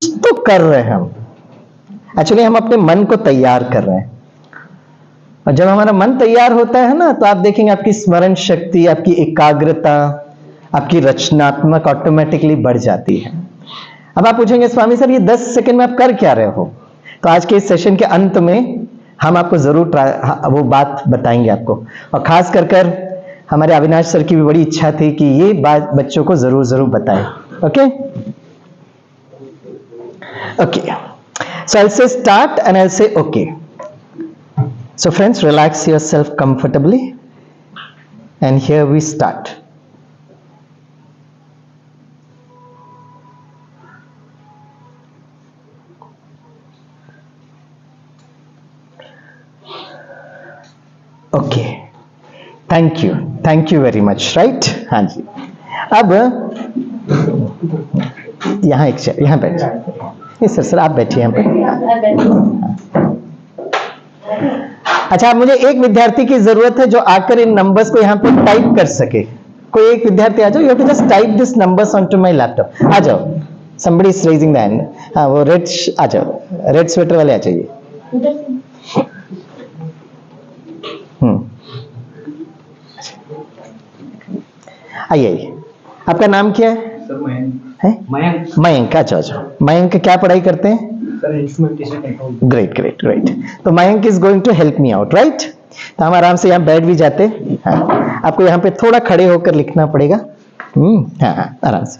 तो कर रहे हैं हम, एक्चुअली हम अपने मन को तैयार कर रहे हैं। और जब हमारा मन तैयार होता है ना, तो आप देखेंगे आपकी स्मरण शक्ति, आपकी एकाग्रता, आपकी रचनात्मक ऑटोमेटिकली बढ़ जाती है। अब आप पूछेंगे स्वामी सर ये 10 सेकंड में आप कर क्या रहे हो? तो आज के इस सेशन के अंत में हम आपको जरूर वो बात बताएंगे आपको, और खास कर हमारे अविनाश सर की भी बड़ी इच्छा थी कि ये बात बच्चों को जरूर जरूर बताएं। ओके ओके, सो आई से स्टार्ट एंड आई से okay. So friends, relax yourself comfortably and here we start. Okay, thank you very much, right? हाँ जी, अब यहाँ बैठिए। सर आप बैठिए यहाँ पर। अच्छा, मुझे एक विद्यार्थी की जरूरत है जो आकर इन नंबर्स को यहाँ पे टाइप कर सके। कोई एक विद्यार्थी आ जाओ, you have to just type this numbers on to my laptop. आ जाओ, somebody is raising the hand। हाँ, वो रेड आ जाओ, रेड स्वेटर वाले आ जाइए। आइए, आपका नाम क्या है? सर मयंक। मयंक, अच्छा। मयंक क्या पढ़ाई करते हैं? ग्रेट। तो Mayank is going to help me out, right? तो हम आराम से यहाँ बैठ भी जाते। हाँ, आपको यहाँ पे थोड़ा खड़े होकर लिखना पड़ेगा। हाँ, आराम से।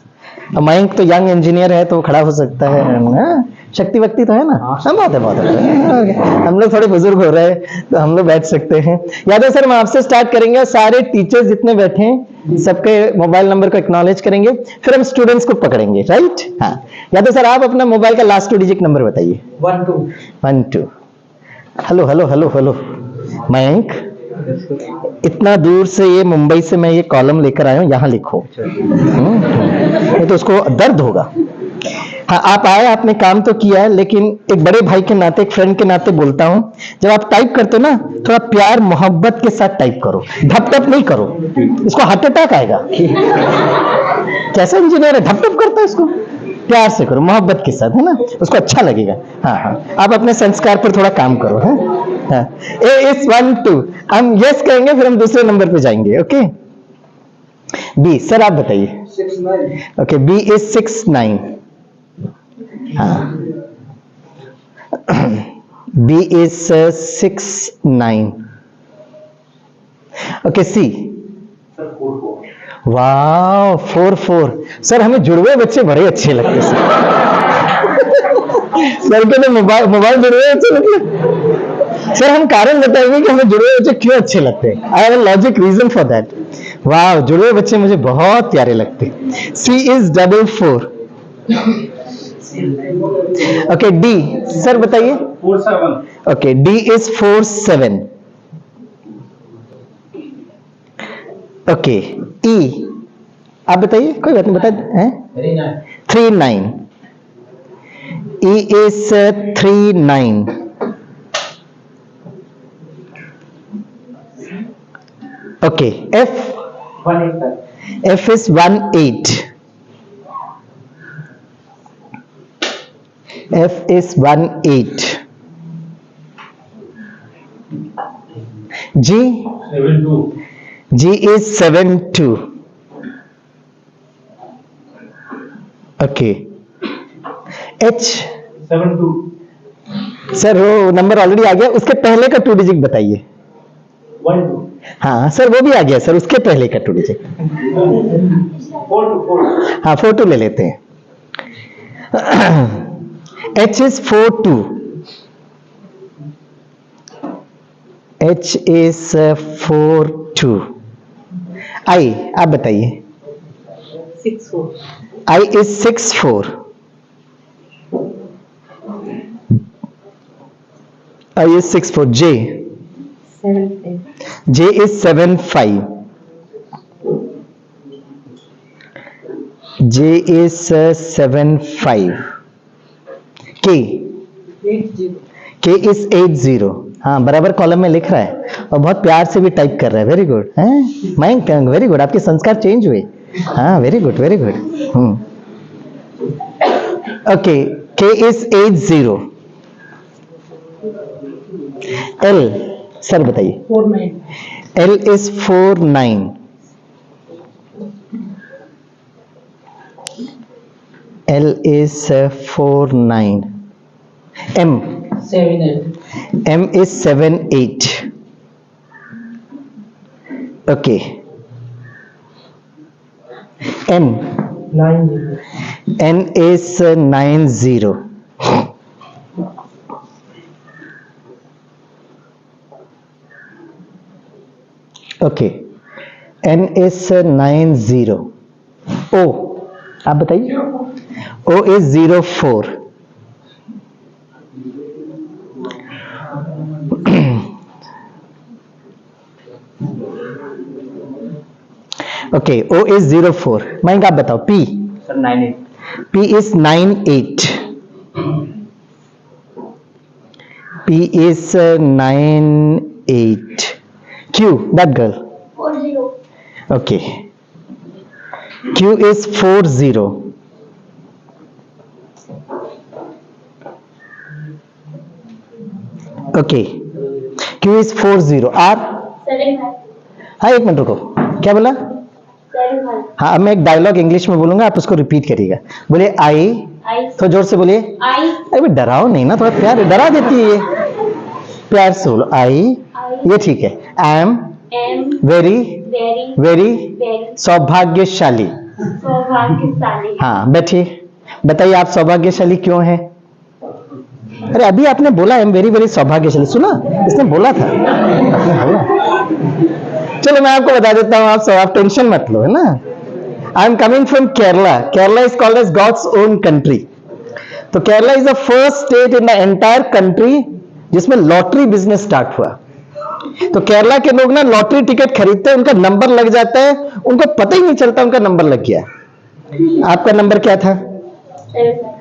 तो मयंक तो यंग इंजीनियर है, तो खड़ा हो सकता है। शक्ति वक्ति तो है ना? हाँ, बहुत है। हम लोग थोड़े बुजुर्ग हो रहे हैं, तो हम लोग बैठ सकते हैं। यादव सर, हम आपसे स्टार्ट करेंगे। सारे टीचर्स जितने बैठे हैं सबके मोबाइल नंबर को एक्नॉलेज करेंगे, फिर हम स्टूडेंट्स को पकड़ेंगे, राइट? हाँ, यादव सर आप अपना मोबाइल का लास्ट 2 डिजिट नंबर बताइए। 12। हेलो मयंक, इतना दूर से ये मुंबई से मैं ये कॉलम लेकर आया हूँ, यहाँ लिखो। नहीं तो उसको दर्द होगा। हाँ, आप आए, आपने काम तो किया है, लेकिन एक बड़े भाई के नाते, एक फ्रेंड के नाते बोलता हूँ, जब आप टाइप करते हो ना, थोड़ा प्यार मोहब्बत के साथ टाइप करो, धप नहीं करो, इसको हार्ट अटैक आएगा। कैसा इंजीनियर है, धप करता है, इसको प्यार से करो, मोहब्बत के साथ, है ना? उसको अच्छा लगेगा। हाँ, आप अपने संस्कार पर थोड़ा काम करो। हाँ, A is 1 2, हम यस कहेंगे, फिर हम दूसरे नंबर पे जाएंगे। ओके, बी, सर आप बताइए। 69। Okay, B is 69। हाँ, B is 69. Okay, C. वाह, 4 सर हमें जुड़वे बच्चे बड़े अच्छे लगते सर। सर के तो मोबाइल जुड़वे अच्छे लगते। सर हम कारण बताएंगे कि हमें जुड़वे बच्चे क्यों अच्छे लगते हैं। I have a logic reason for that. वाह, जुड़वे बच्चे मुझे बहुत प्यारे लगते। C is 44। Okay, D sir बताइए। 47। Okay, D is 47। ओके, ई आप बताइए, कोई बात नहीं, बता हैं। 39। E is 39। Okay, F is 18। F is 18. G? 72. G is 72. Okay. H? 72. Sir वो नंबर ऑलरेडी आ गया, उसके पहले का 2 डिजिट बताइए। 12. हाँ सर, वो भी आ गया सर, उसके पहले का 2 डिजिट। 4. हाँ, 42 ले लेते हैं। H is 42. H is 42. I आप बताइए। 64. I is 64. I is 64. J? 75. J is 75. J is 75. K? 80. K is 80. हाँ, बराबर कॉलम में लिख रहा है और बहुत प्यार से भी टाइप कर रहा है। वेरी गुड है मयंक, वेरी गुड, आपके संस्कार चेंज हुए। हाँ, very good very good. Okay, K is 80. L, sir बताइए. 49. L is 49. L is 49. M. 78. M is 78. Okay. N. 90. N is 90. Okay. N is 90. O. आप बताइए. O is 04. Okay, O is 04. Mic आप बताओ. P. Sir, 98. P is 98. P is 98. Q, that girl. 40. Okay. Q is 40. Okay. Q is 40. R. 75. हाँ एक minute रुको. क्या बोला? 75. हाँ अब मैं एक डायलॉग इंग्लिश में बोलूंगा, आप उसको रिपीट करिएगा. बोले आई. I. तो जोर से बोलिए. I. अरे डराओ नहीं ना, थोड़ा प्यार डरा देती है ये. प्यार से बोलो. आई. ये ठीक है. Am Am very very very very सौभाग्यशाली. सौभाग्यशाली. हाँ बैठिए. बताइए आप सौभाग्यशाली क्यों हैं? अरे अभी आपने बोला आई एम वेरी वेरी सौभाग्यशाली. सुना इसने बोला था. आपने बोला. चलो मैं आपको बता देता हूँ, आप टेंशन मत लो, है ना. I am coming from Kerala. Kerala is called as God's own country. तो Kerala is the first state in the entire country जिसमें लॉटरी बिजनेस स्टार्ट हुआ. तो केरला के लोग ना लॉटरी टिकट खरीदते हैं, उनका नंबर लग जाता है, उनको पता ही नहीं चलता उनका नंबर लग गया. आपका नंबर क्या था?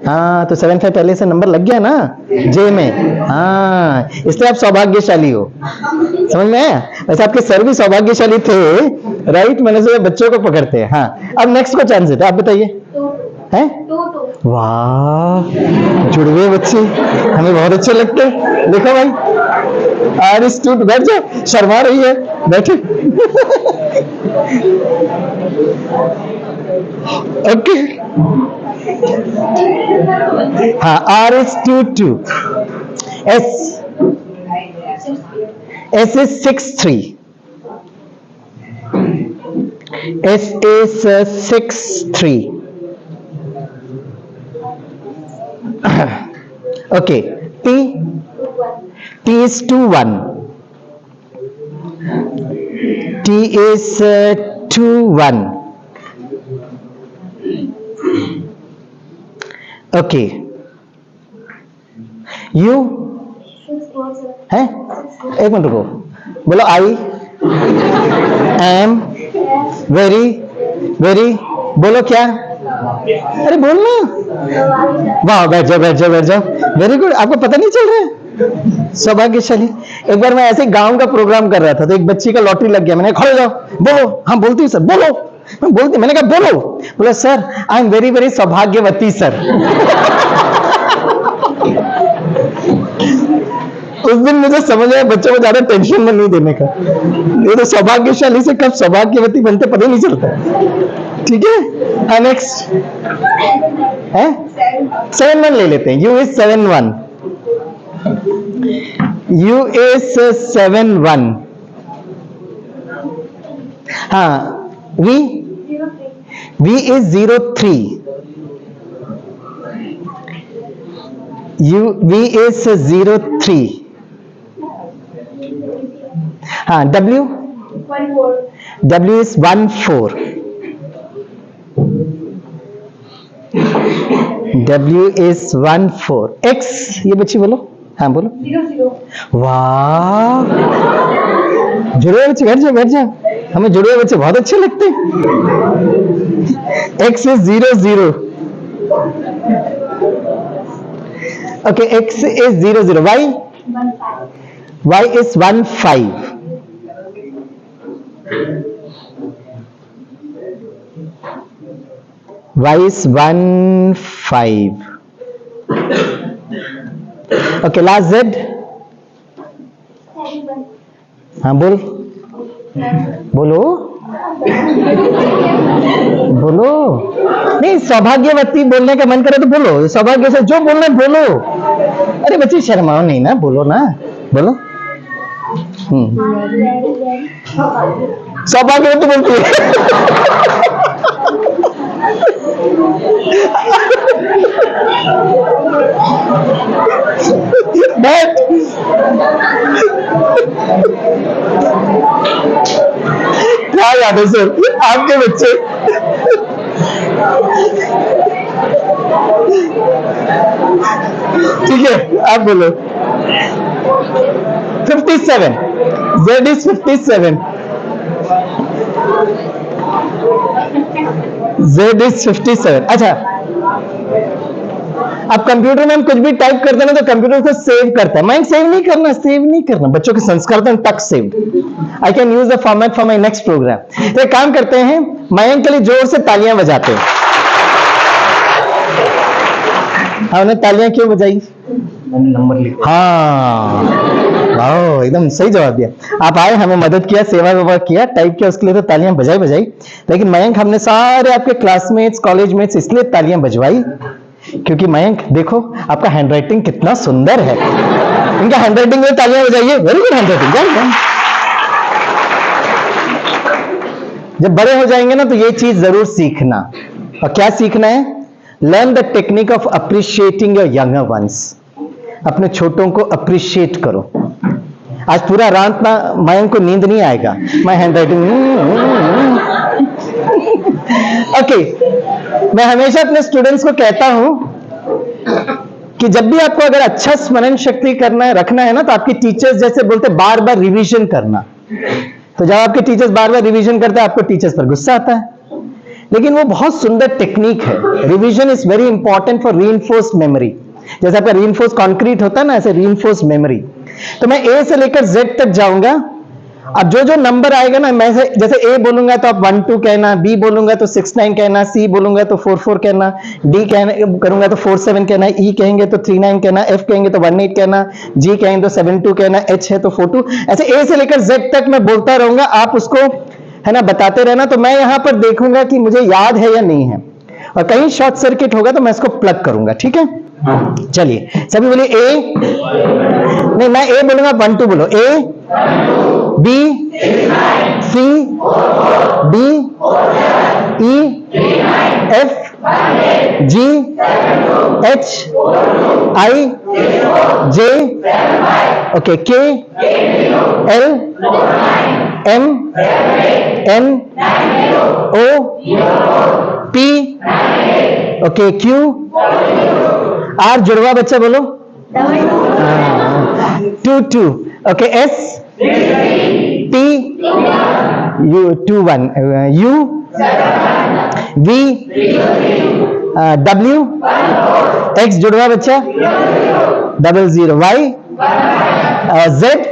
हाँ तो 75 पहले से नंबर लग गया ना जे में. हाँ इसलिए आप सौभाग्यशाली हो. समझ में आया? वैसे आपके सर भी सौभाग्यशाली थे, राइट. मैंने सोचा बच्चों को पकड़ते हैं. हाँ अब नेक्स्ट को चांस देते. आप बताइए. हैं? वाह जुड़वे बच्चे हमें बहुत अच्छे लगते हैं. देखो भाई आरिस्टूट. बैठ जाओ, शर्मा रही है, बैठे. ओके. हाँ R is 2. S. S is 63. S is 63. Okay. T. T is 21. T is 21. Okay. U है? एक मिनट रुको. बोलो आई एम वेरी वेरी. बोलो क्या? अरे बोलना. वाह बैठ जाओ बैठ जाओ बैठ जाओ. Very good. आपको पता नहीं चल रहा है? सौभाग्यशाली. एक बार मैं ऐसे गांव का प्रोग्राम कर रहा था तो एक बच्ची का लॉटरी लग गया. मैंने खड़े जाओ बोलो. हाँ बोलती हूँ सर. बोलो. मैं बोलती. मैंने कहा बोलो. बोला sir I am very very सौभाग्यवती सर. उस दिन मुझे समझ आया बच्चों को ज्यादा टेंशन में नहीं देने का. ये तो सौभाग्यशाली से कब सौभाग्यवती बनते पता ही नहीं चलता. ठीक है. नेक्स्ट है 71 ले लेते हैं. U is 71. U is 71. हाँ V. V is 03. U V is 03. हाँ W. W is 14. W is 14. X. ये बच्ची बोलो. हाँ बोलो. 00. वाह जुड़े बच्चे. बैठ जाओ बैठ जाओ. हमें जुड़े बच्चे बहुत अच्छे लगते हैं. X is 00. Okay, X is 00. Y. 15. Y is 15. Y is 15. Okay, last Z. 7 हाँ बोल, बोलो बोलो। नहीं, सौभाग्यवती बोलने का मन करे तो बोलो, सौभाग्य से जो बोलना बोलो। अरे बच्चे शर्माओ नहीं ना, बोलो ना, बोलो। सौभाग्यवती बोलती है। बैठ। क्या याद है सर आपके बच्चे? ठीक है, आप बोलो। 57, Z is 57, Z is 57। अच्छा, अब कंप्यूटर में हम कुछ भी टाइप करते हैं ना तो कंप्यूटर को सेव करता है। मैं सेव नहीं करना, सेव नहीं करना, बच्चों के संस्कार तो टक सेव। I can use the format for my next program. तो एक काम करते हैं, मयंक के लिए जोर से तालियां बजाते हैं। हाँ, उन्हें तालियां क्यों बजाई? मैंने नंबर लिखा। हाँ, वाह, एकदम सही जवाब दिया। आप आए, हमें मदद किया, सेवा वेवा किया, टाइप किया, उसके लिए तो तालियां बजाई। लेकिन मयंक, हमने सारे आपके क्लासमेट्स, कॉलेजमेट्स इसलिए तालियां बजवाई क्योंकि मयंक देखो आपका हैंडराइटिंग कितना सुंदर है। इनका हैंडराइटिंग में तालियां बजाइए। Very good handwriting. जब बड़े हो जाएंगे ना तो ये चीज जरूर सीखना। और क्या सीखना है? Learn the technique of appreciating your younger once. अपने छोटों को अप्रिशिएट करो। आज पूरा रात ना मयंक को नींद नहीं आएगा। मैं हैंडराइटिंग ओके। मैं हमेशा अपने स्टूडेंट्स को कहता हूं कि जब भी आपको अगर अच्छा स्मरण शक्ति करना है, रखना है ना, तो आपके टीचर्स जैसे बोलते बार बार रिवीजन करना। तो जब आपके टीचर्स बार बार रिवीजन करते हैं, आपको टीचर्स पर गुस्सा आता है, लेकिन वो बहुत सुंदर टेक्निक है। Revision is very important for reinforced memory. जैसे आपका रीइंफोर्स कंक्रीट होता है ना, ऐसे रीइंफोर्स्ड मेमोरी। तो मैं ए से लेकर जेड तक जाऊंगा। अब जो जो नंबर आएगा ना, मैं जैसे ए बोलूंगा तो आप 1 2 कहना, बी बोलूंगा तो 6 9 कहना, सी बोलूंगा तो 4 4 कहना, डी करूंगा तो 4 7 कहना, ई कहेंगे तो 3 9 कहना, एफ कहेंगे तो 1 8 कहना, जी कहेंगे तो 7 2 कहना, एच है तो 4 2। ऐसे ए से लेकर जेड तक मैं बोलता रहूंगा, आप उसको है ना बताते रहना। तो मैं यहां पर देखूंगा कि मुझे याद है या नहीं है, और कहीं शॉर्ट सर्किट होगा तो मैं इसको प्लग करूंगा। ठीक है, चलिए सभी बोलिए ए। नहीं, मैं ए बोलूंगा, 1 2 बोलो। A, B, C, D, E, F, G, H, I, J, okay, K, L, M, N, O, P, okay, Q, R. जुड़वा बच्चा बोलो। 2 2, okay, S, T, U 2 1, U, V, W, X. जुड़वा बच्चा 00, वाई, जेड।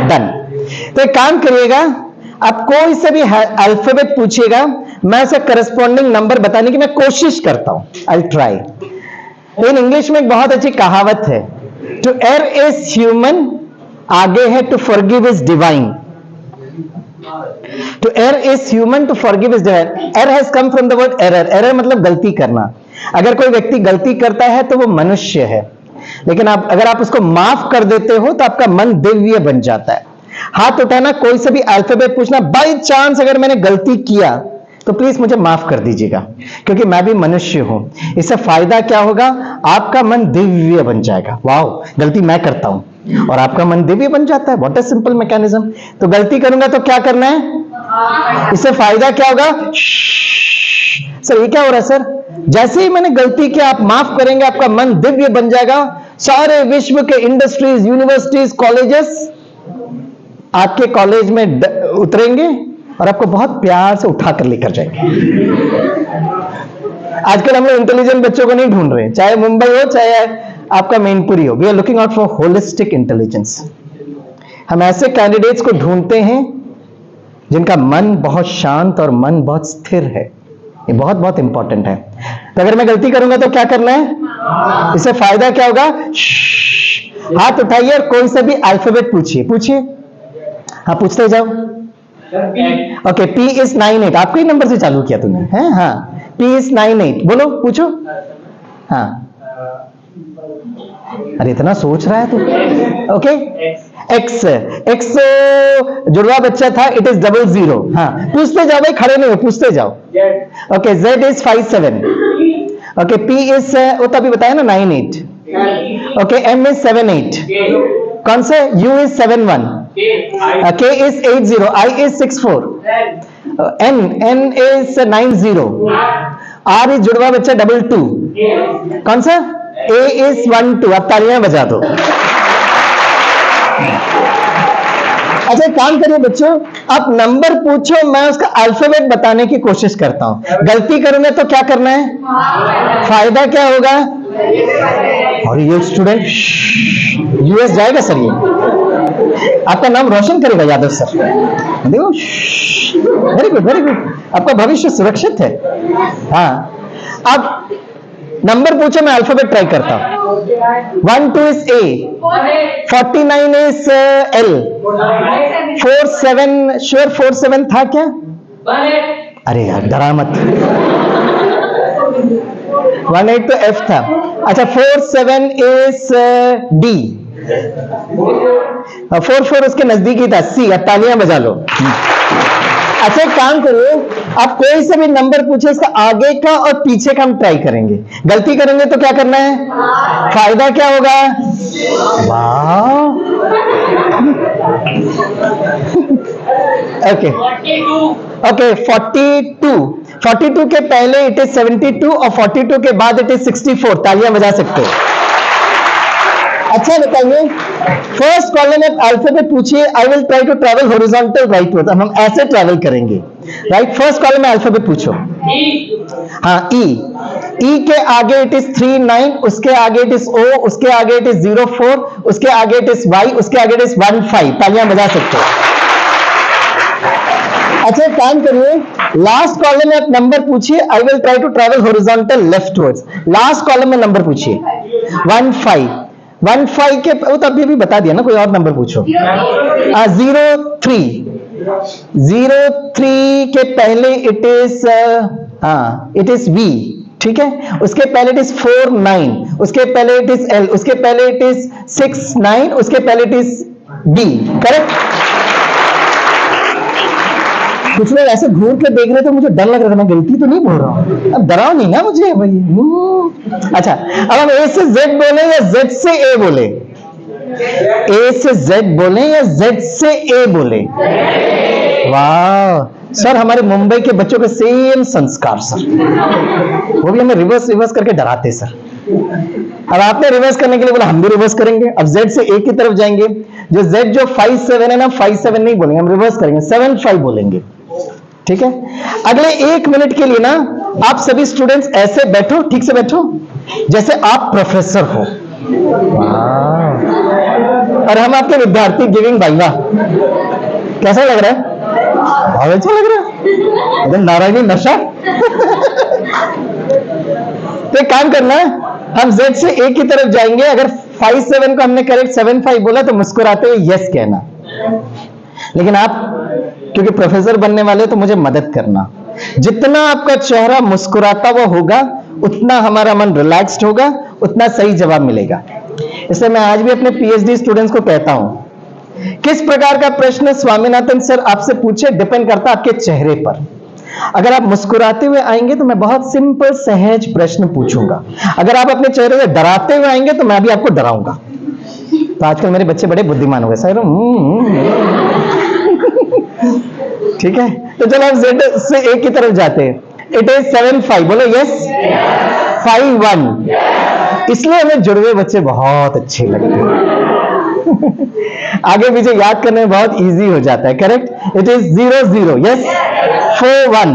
डन। तो एक काम करिएगा, आप कोई से भी अल्फाबेट पूछिएगा, मैं उसे करस्पॉन्डिंग नंबर बताने की मैं कोशिश करता हूं। I try. इन इंग्लिश में एक बहुत अच्छी कहावत है, टू एयर इज ह्यूमन, आगे है to forgive is divine. To err is human, to forgive is divine. Err has come from the word error. Error मतलब गलती करना। अगर कोई व्यक्ति गलती करता है तो वो मनुष्य है, लेकिन अगर आप उसको माफ कर देते हो तो आपका मन दिव्य बन जाता है। हाथ उठाना, कोई से भी अल्फाबेट पूछना, बाई चांस अगर मैंने गलती किया तो प्लीज मुझे माफ कर दीजिएगा, क्योंकि मैं भी मनुष्य हूं। इससे फायदा क्या होगा? आपका मन दिव्य बन जाएगा। वाओ, गलती मैं करता हूं और आपका मन दिव्य बन जाता है। What a simple mechanism. तो गलती करूंगा तो क्या करना है? इससे फायदा क्या होगा? सर ये क्या हो रहा है सर? जैसे ही मैंने गलती किया, आप माफ करेंगे, आपका मन दिव्य बन जाएगा। सारे विश्व के इंडस्ट्रीज, यूनिवर्सिटीज, कॉलेजेस आपके कॉलेज में उतरेंगे और आपको बहुत प्यार से उठाकर लेकर जाएंगे। आजकल हम लोग इंटेलिजेंट बच्चों को नहीं ढूंढ रहे, चाहे मुंबई हो चाहे आपका मैनपुरी हो। We are looking out for holistic intelligence. हम ऐसे कैंडिडेट्स को ढूंढते हैं जिनका मन बहुत शांत और मन बहुत स्थिर है। ये बहुत बहुत इंपॉर्टेंट है। तो अगर मैं गलती करूंगा तो क्या करना है? इससे फायदा क्या होगा? हाथ उठाइए और कोई सा भी अल्फाबेट पूछिए। हाँ, पूछते जाओ। Okay, P is 98। आपके ही नंबर से चालू किया तुमने है? हाँ, P is 98। बोलो, पूछो। हाँ, अरे इतना सोच रहा है तू। ओके, X जुड़वा बच्चा था, इट इज 00। हाँ, पूछते जाओ भाई, खड़े नहीं हो, पूछते जाओ। Okay, Z is 57। Okay, P is वो तो अभी बताया ना 98। Okay, M is 78। कौन से? U is 71। K is 80। I is 64। N is 90। R is जुड़वा बच्चा 22। कौन सा? A is 12। अब तालियां बजा दो। अच्छा, काम करिए बच्चों, आप नंबर पूछो, मैं उसका अल्फाबेट बताने की कोशिश करता हूं। गलती करूंगा तो क्या करना है? फायदा क्या होगा? और ये स्टूडेंट यूएस जाएगा सर, ये आपका नाम रोशन करेगा यादव सर। देखो, वेरी गुड वेरी गुड, आपका भविष्य सुरक्षित है। हाँ, अब नंबर पूछो, मैं अल्फाबेट ट्राई करता हूं। 12 is A। 49 is L। 47 sure 47 था क्या? अरे यार डरा मत। 18 तो F था। अच्छा, 47 is D। 44 उसके नजदीक ही था, C। अब तालियां बजा लो। अच्छा, एक काम करो, आप कोई से भी नंबर पूछे, इसका आगे का और पीछे का हम ट्राई करेंगे। गलती करेंगे तो क्या करना है? फायदा क्या होगा? वाह, ओके ओके, 42 के पहले इट इज 72 और 42 के बाद इट इज 64। तालियां बजा सकते हो। अच्छा बताइए, फर्स्ट कॉलम में अल्फाबेट पूछिए। I will try to travel horizontal rightward. हम ऐसे ट्रैवल करेंगे, राइट? फर्स्ट कॉलम में अल्फाबेट पूछो। हाँ, ई के आगे इट इज 39, उसके आगे इट इज O, उसके आगे इट इज 04, उसके आगे इट इज Y, उसके आगे इट इज 15। तालियां बजा सकते हो। अच्छा, काम करिए, लास्ट कॉलम में आप नंबर पूछिए। I will try to travel horizontal leftwards. Last column में नंबर पूछिए। 15 के वो तो अभी बता दिया ना, कोई और नंबर पूछो। 03 के पहले इट इज V, ठीक है? उसके पहले इट इज 49, उसके पहले इट इज L, उसके पहले इट इज 69, उसके पहले इट इज D। करेक्ट? कुछ लोग ऐसे घूर के देख रहे तो मुझे डर लग रहा था, मैं गलती तो नहीं बोल रहा हूं। अब डराओ नहीं ना मुझे भाई। अच्छा, अब हम A से Z बोले या Z से A बोले? A से Z बोले या Z से A बोले? वाह सर, हमारे मुंबई के बच्चों के सेम संस्कार सर, वो भी हमें रिवर्स करके डराते सर। अब आपने रिवर्स करने के लिए बोला, हम भी रिवर्स करेंगे। अब Z से A की तरफ जाएंगे। जो Z जो 57 है ना, 57 नहीं बोलेंगे, हम रिवर्स करेंगे, 75 बोलेंगे। ठीक है? अगले 1 मिनट के लिए ना आप सभी स्टूडेंट्स ऐसे बैठो, ठीक से बैठो जैसे आप प्रोफेसर हो। और हम आपके विद्यार्थी गिविंग वाइवा। कैसा लग रहा है? बहुत अच्छा लग रहा है, एकदम नारायणी नशा। तो एक काम करना है, हम Z से A की तरफ जाएंगे। अगर 57 को हमने करेक्ट 75 बोला तो मुस्कुराते हुए यस कहना। लेकिन आप क्योंकि प्रोफेसर बनने वाले तो मुझे मदद करना। जितना आपका चेहरा मुस्कुराता हुआ होगा उतना हमारा मन रिलैक्स्ड होगा, उतना सही जवाब मिलेगा। इसलिए मैं आज भी अपने PhD स्टूडेंट्स को कहता हूं, किस प्रकार का प्रश्न स्वामीनाथन सर आपसे पूछे डिपेंड करता है आपके चेहरे पर। अगर आप मुस्कुराते हुए आएंगे तो मैं बहुत सिंपल सहज प्रश्न पूछूंगा। अगर आप अपने चेहरे से डराते हुए आएंगे तो मैं भी आपको डराऊंगा। तो आजकल मेरे बच्चे बड़े बुद्धिमान हो गए सर। ठीक है, तो चलो हम Z से A की तरफ जाते हैं। इट इज 75, बोलो यस। 51, इसलिए हमें जुड़वे बच्चे बहुत अच्छे लगते हैं। आगे पीछे याद करने में बहुत इजी हो जाता है। Correct? It is 00, yes. 41,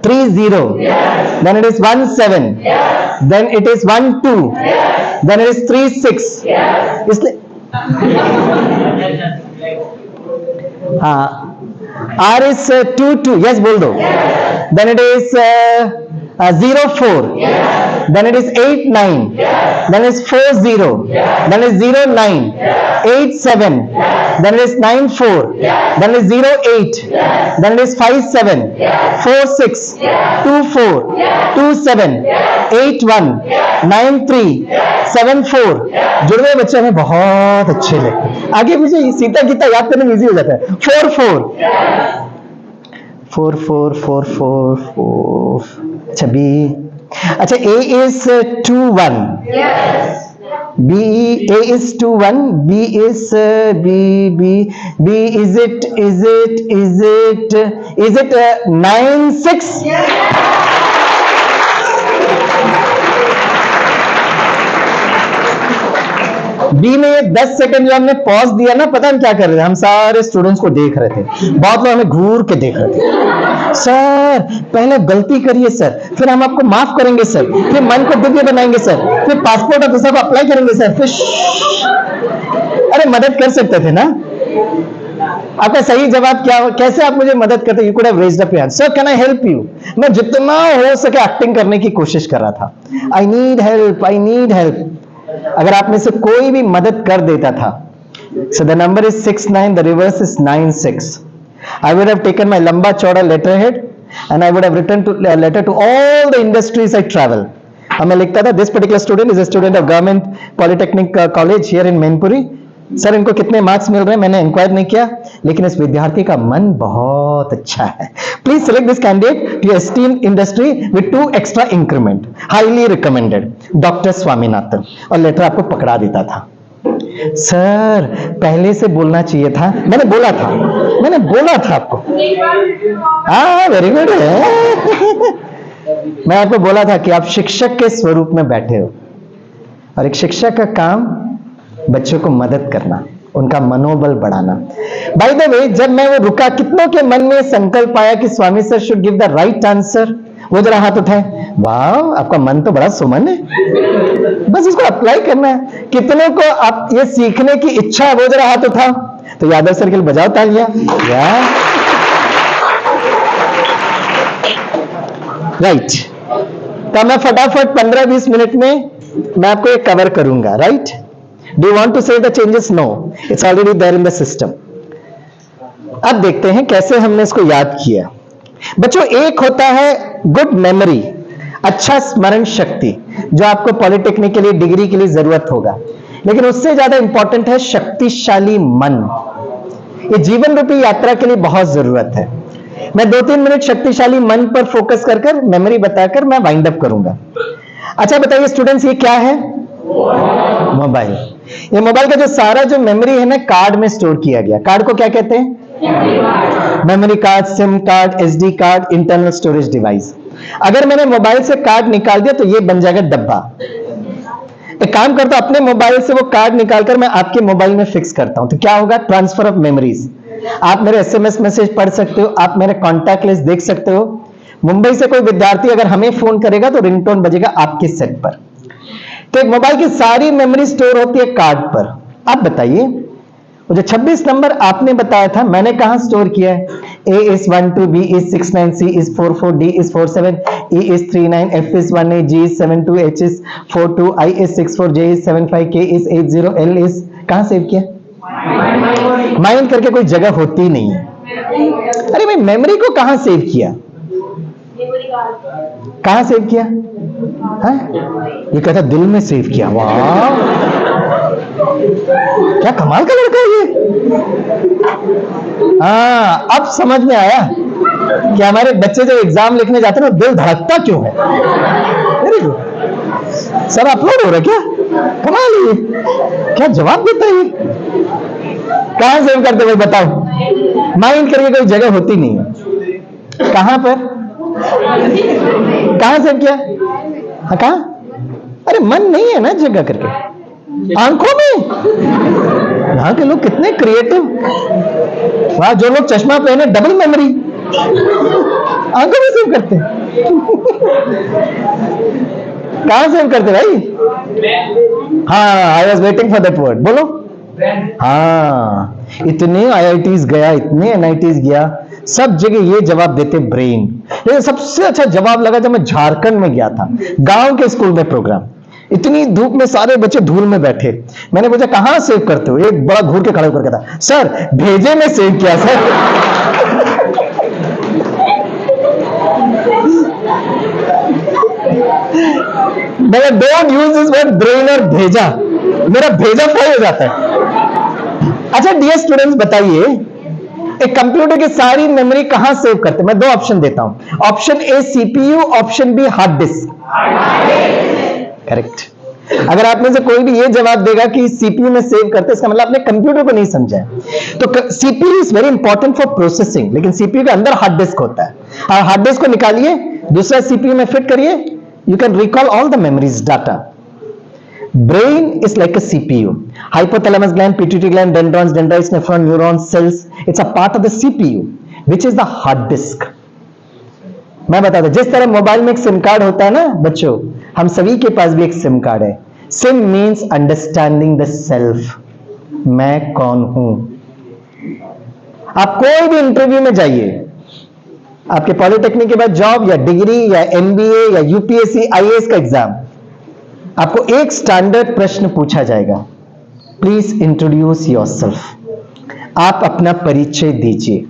30, then it is 17, then it is 12, then it is 36। इसलिए हाँ, R is 22, यस बोल दो। then it is 04, then it is 89, then it is 40, then it is 09, 87, then it is 94, then it is 08, then it is 57, 46, 24, 27, 81, 93, 74. जुड़ गए बच्चे, हमें बहुत अच्छे लगते। आगे मुझे सीता गीता याद करने में इजी हो जाता है। 44, 44, 44, 4, अच्छा B, अच्छा A is 21, B, A is 21, B is B is it 96? B में ये 10 सेकंड जो हमने पॉज दिया ना, पता हम क्या कर रहे थे? हम सारे स्टूडेंट्स को देख रहे थे, बहुत लोग हमें घूर के देख रहे थे। सर पहले गलती करिए सर, फिर हम आपको माफ करेंगे सर, फिर मन को दिव्य बनाएंगे सर, फिर पासपोर्ट ऑफिसर को अप्लाई करेंगे सर, फिर अरे मदद कर सकते थे ना। आपका सही जवाब क्या, कैसे आप मुझे मदद करते? You could have raised up your hand, sir can I help you. मैं जितना हो सके एक्टिंग करने की कोशिश कर रहा था। I need help, I need help. अगर आप में से कोई भी मदद कर देता था, so the number is 69, the reverse is 96. I would have taken my lamba chauda letterhead and I would have written to letter to all the industries I travel. और मैं लिखता था, this particular student is a student of government polytechnic college here in Mainpuri. Sir इनको कितने marks मिल रहे हैं मैंने inquire नहीं किया, लेकिन इस विद्यार्थी का मन बहुत अच्छा है। Please select this candidate to esteem industry with 2 extra increment, highly recommended, doctor Swaminathan. और लेटर आपको पकड़ा देता था। सर पहले से बोलना चाहिए था, मैंने बोला था आपको। हाँ वेरी गुड है। मैं आपको बोला था कि आप शिक्षक के स्वरूप में बैठे हो, और एक शिक्षक का काम बच्चों को मदद करना, उनका मनोबल बढ़ाना। बाय द वे, जब मैं वो रुका, कितनों के मन में संकल्प आया कि Swami sir should give the right answer? वो जरा हाथ उठाए। वाह, आपका मन तो बड़ा सुमन है, बस इसको अप्लाई करना है। कितनों को आप ये सीखने की इच्छा है? वो जरा हाथ उठाओ। तो यादव सर के लिए बजाओ तालियां। राइट, तो मैं फटाफट 15-20 मिनट में मैं आपको ये कवर करूंगा। Right, do you want to say the changes? No, it's already there in the system. अब देखते हैं कैसे हमने इसको याद किया। बच्चों, एक होता है गुड मेमोरी, अच्छा स्मरण शक्ति, जो आपको पॉलिटेक्निक के लिए, डिग्री के लिए जरूरत होगा, लेकिन उससे ज्यादा इंपॉर्टेंट है शक्तिशाली मन। ये जीवन रूपी यात्रा के लिए बहुत जरूरत है। मैं 2-3 मिनट शक्तिशाली मन पर फोकस कर मेमोरी बताकर मैं वाइंड अप करूंगा। अच्छा बताइए स्टूडेंट्स, ये क्या है? मोबाइल। ये मोबाइल का जो सारा जो मेमोरी है ना, कार्ड में स्टोर किया गया। कार्ड को क्या कहते हैं? Memory card, SIM card, SD card, internal storage device. अगर मैंने मोबाइल से कार्ड निकाल दिया तो ये बन जाएगा डब्बा। एक काम करता हूं, अपने मोबाइल से वो कार्ड निकालकर मैं आपके मोबाइल में फिक्स करता हूं, तो क्या होगा? Transfer of memories. आप मेरे एसएमएस मैसेज पढ़ सकते हो, आप मेरे कॉन्टैक्ट लिस्ट देख सकते हो। मुंबई से कोई विद्यार्थी अगर हमें फोन करेगा तो रिंगटोन बजेगा आपके सेट पर। तो एक मोबाइल की सारी मेमोरी स्टोर होती है कार्ड पर। अब बताइए, वो जो 26 नंबर आपने बताया था, मैंने कहां स्टोर किया है? A is 12, B is 69, C is 44, D is 47, E is 39, F is 18, G is 72, H is 42, I is 64, J is 75, K is 80, L is कहां सेव किया? माइंड करके कोई जगह होती नहीं है। अरे भाई, मेमोरी को कहां सेव किया? कहां सेव किया? हाँ? ये कहता दिल में सेव किया। वाह, क्या कमाल का लड़का है ये। हाँ, अब समझ में आया कि हमारे बच्चे जब एग्जाम लिखने जाते हैं ना, दिल धड़कता क्यों है। वेरी गुड सर, अपलोड हो रहा है क्या? कमाल है, क्या जवाब देता है ये। कहां सेव करते भाई बताओ? माइंड करके कोई जगह होती नहीं है। कहां पर? कहां सेव किया? हाँ, कहां? अरे मन नहीं है ना जगह करके, आंखों में। यहाँ के लोग कितने क्रिएटिव। वाह, जो लोग चश्मा पहने डबल मेमोरी आंखों में सेव करते। कहां सेव करते भाई? हाँ, I was waiting for that word. बोलो। हाँ, इतने IITs गया, इतने NITs गया, सब जगह ये जवाब देते ब्रेन। लेकिन सबसे अच्छा जवाब लगा जब मैं झारखंड में गया था, गांव के स्कूल में प्रोग्राम, इतनी धूप में सारे बच्चे धूल में बैठे। मैंने पूछा कहां सेव करते हो? एक बड़ा घूर के खड़ा होकर कहता, सर भेजे में सेव किया सर। मैंने don't use this word brain और भेजा, मेरा भेजा फाइल हो जाता है। अच्छा डियर स्टूडेंट्स बताइए, एक कंप्यूटर की सारी मेमोरी कहां सेव करते हैं? मैं दो ऑप्शन देता हूं, option A CPU, option B hard disk. Correct. अगर आप में से कोई भी ये जवाब देगा कि सीपीयू में सेव करते, इसका मतलब आपने कंप्यूटर को नहीं समझा है। तो CPU is very important for processing, लेकिन सीपीयू के अंदर हार्ड डिस्क होता है। और हार्ड डिस्क को निकालिए, दूसरा सीपीयू में फिट करिए, you can recall all the memories data. Brain is like a CPU. Hypothalamus gland, pituitary gland, dendrons, dendrites, nephrons, neurons, cells. It's a part of the CPU, which is the hard disk. मैं बता दूं, जिस तरह mobile में एक SIM card होता है ना बच्चों, हम सभी के पास भी एक सिम कार्ड है। SIM means understanding the self, मैं कौन हूं। आप कोई भी इंटरव्यू में जाइए, आपके पॉलिटेक्निक के बाद जॉब या डिग्री या एमबीए या यूपीएससी आईएएस का एग्जाम, आपको एक स्टैंडर्ड प्रश्न पूछा जाएगा, प्लीज इंट्रोड्यूस योरसेल्फ। आप अपना परिचय दीजिए।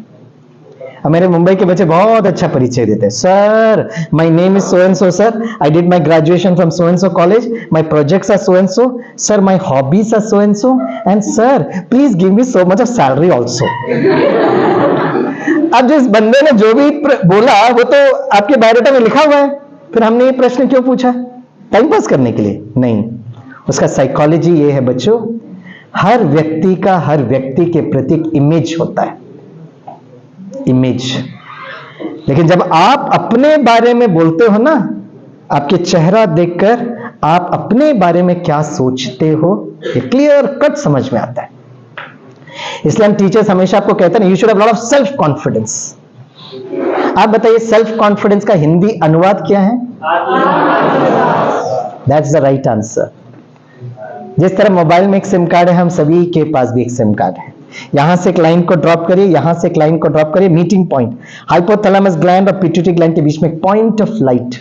मेरे मुंबई के बच्चे बहुत अच्छा परिचय देते हैं। Sir my name is so and so, sir I did my graduation from so and so college, my projects are so and so, sir my hobbies are so and so, and sir please give me so much of salary also. अब जिस बंदे ने जो भी बोला वो तो आपके बायोडाटा में लिखा हुआ है, फिर हमने ये प्रश्न क्यों पूछा? टाइम पास करने के लिए? नहीं, उसका साइकोलॉजी ये है बच्चों, हर व्यक्ति का हर व्यक्ति के प्रति एक इमेज होता है, इमेज। लेकिन जब आप अपने बारे में बोलते हो ना, आपके चेहरा देखकर आप अपने बारे में क्या सोचते हो ये क्लियर कट समझ में आता है। इसलिए हम टीचर्स हमेशा आपको कहते हैं you should have lot of self confidence. आप बताइए सेल्फ कॉन्फिडेंस का हिंदी अनुवाद क्या है? That's the right answer. जिस तरह मोबाइल में एक सिम कार्ड है, हम सभी के पास भी एक सिम कार्ड है। यहां से एक लाइन को ड्रॉप करिए, यहां से एक लाइन को ड्रॉप करिए, मीटिंग पॉइंट हाइपोथैलेमस ग्लैंड और पिट्यूटरी ग्लैंड के बीच में एक पॉइंट ऑफ लाइट।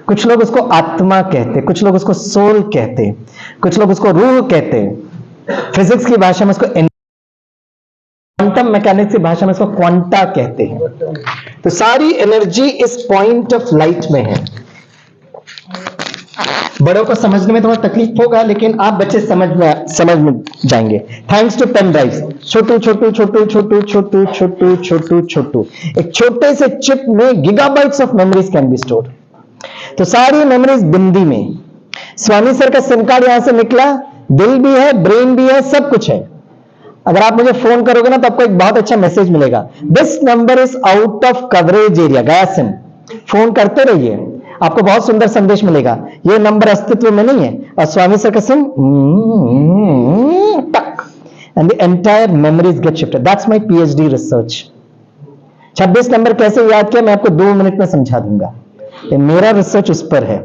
कुछ लोग उसको आत्मा कहते हैं, कुछ लोग उसको सोल कहते हैं, कुछ लोग उसको रूह कहते हैं, फिजिक्स की भाषा में उसको क्वांटम मैकेनिक्स की भाषा में इसको क्वांटा कहते हैं। तो सारी एनर्जी इस पॉइंट ऑफ लाइट में है। बड़ों को समझने में थोड़ा तकलीफ होगा, लेकिन आप बच्चे समझ में जाएंगे। थैंक्स टू पेन ड्राइव्स, छोटू छोटू छोटू छोटू छोटू छोटू छोटू छोटू, एक छोटे से चिप में gigabytes of memories can be stored. तो सारी मेमोरीज बिंदी में। स्वामी सर का सिम कार्ड यहां से निकला, दिल भी है, ब्रेन भी है, सब कुछ है। अगर आप मुझे फोन करोगे ना तो आपको एक बहुत अच्छा मैसेज मिलेगा, this number is out of coverage area, गया सिम। फोन करते रहिए, आपको बहुत सुंदर संदेश मिलेगा, ये नंबर अस्तित्व में नहीं है और स्वामी सर का सिम टक, and the entire memories get shifted. That's my PhD research. 26 number कैसे याद किया मैं आपको 2 मिनट में समझा दूंगा, ये मेरा रिसर्च उस पर है।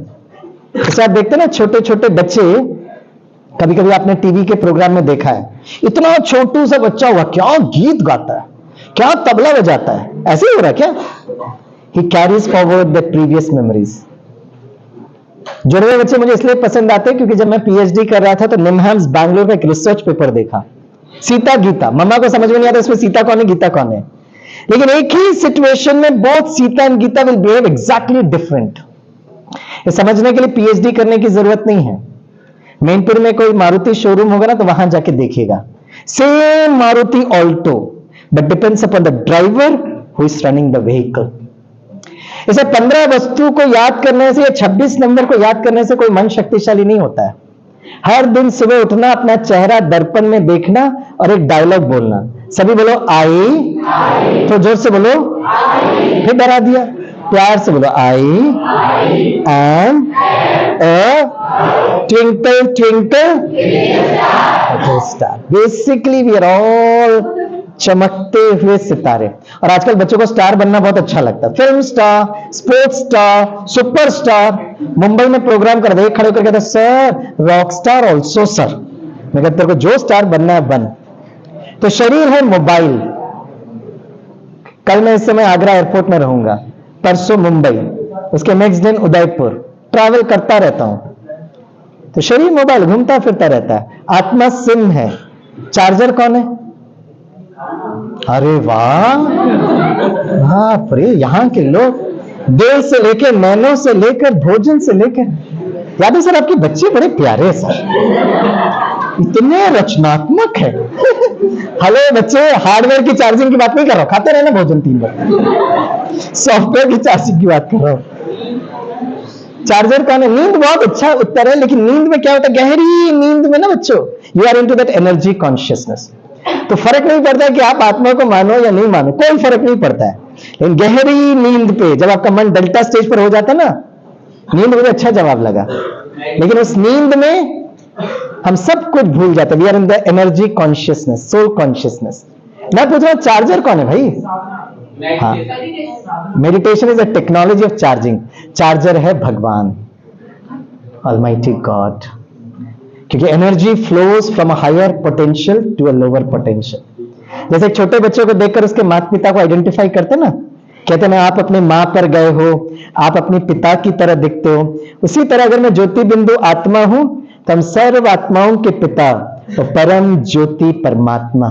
जैसे आप देखते हैं ना छोटे छोटे बच्चे, कभी कभी आपने टीवी के प्रोग्राम में देखा है, इतना छोटू सा बच्चा हुआ, क्या गीत गाता है, क्या तबला बजाता है, ऐसे ही हो रहा है क्या? He carries forward the previous memories. जुड़े हुए बच्चे मुझे इसलिए पसंद आते हैं क्योंकि जब मैं पीएचडी कर रहा था तो निमहैम्स बैंगलोर का एक रिसर्च पेपर देखा, सीता गीता। मम्मा को समझ में नहीं आता इसमें सीता कौन है गीता कौन है, लेकिन एक ही सिचुएशन में both Sita and Gita will behave exactly different. ये समझने के लिए पीएचडी करने की जरूरत नहीं है। मैनपुर में कोई मारुति शोरूम होगा ना तो वहां जाके देखिएगा, same Maruti Alto, but depends upon the driver who is running the vehicle. इसे 15 वस्तु को याद करने से या 26 नंबर को याद करने से कोई मन शक्तिशाली नहीं होता है। हर दिन सुबह उठना, अपना चेहरा दर्पण में देखना और एक डायलॉग बोलना। सभी बोलो आई, तो जोर से बोलो आई। फिर डरा दिया, प्यार से बोलो I am a twinkle twinkle star. Basically we are all चमकते हुए सितारे। और आजकल बच्चों को स्टार बनना बहुत अच्छा लगता है, film star, sports star, super star. Mumbai में प्रोग्राम कर रहे, खड़े होकर कहता sir rock star also sir. मैं कहता तेरे को जो स्टार बनना है बन। तो शरीर है मोबाइल, कल मैं इस समय आगरा एयरपोर्ट में रहूंगा, परसों मुंबई, उसके नेक्स्ट दिन उदयपुर, ट्रैवल करता रहता हूं। तो शरीर मोबाइल घूमता फिरता रहता है। आत्मा सिम है, चार्जर कौन है? अरे वाह, बाप रे, यहां के लोग देर से लेकर, नैनो से लेकर, भोजन से लेकर। याद है सर, आपके बच्चे बड़े प्यारे हैं सर, इतने रचनात्मक है। हेलो बच्चे, हार्डवेयर की चार्जिंग की बात नहीं कर रहा हूं, खाते रहना भोजन 3 बार, सॉफ्टवेयर की चार्जिंग की बात कर रहा हूं। चार्जर का ना, नींद बहुत अच्छा उत्तर है, लेकिन नींद में क्या होता है, गहरी नींद में ना बच्चों, you are into that energy consciousness. तो फर्क नहीं पड़ता कि आप आत्मा को मानो या नहीं मानो, कोई फर्क नहीं पड़ता है। लेकिन गहरी नींद पे जब आपका मन डेल्टा स्टेज पर हो जाता है ना, नींद मुझे अच्छा जवाब लगा, लेकिन उस नींद में हम सब कुछ भूल जाते हैं। We are in the energy consciousness, soul consciousness. मैं पूछ रहा हूं, चार्जर कौन है भाई? हाँ, meditation is a technology of charging. Charger है भगवान, ऑलमाइटी गॉड, क्योंकि energy flows from a higher potential to a lower potential. जैसे एक छोटे बच्चे को देखकर उसके माता पिता को आइडेंटिफाई करते ना, कहते ना आप अपने मां पर गए हो, आप अपने पिता की तरह दिखते हो। उसी तरह अगर मैं ज्योति बिंदु आत्मा हूं, तो हम सर्व आत्माओं के पिता तो परम ज्योति परमात्मा,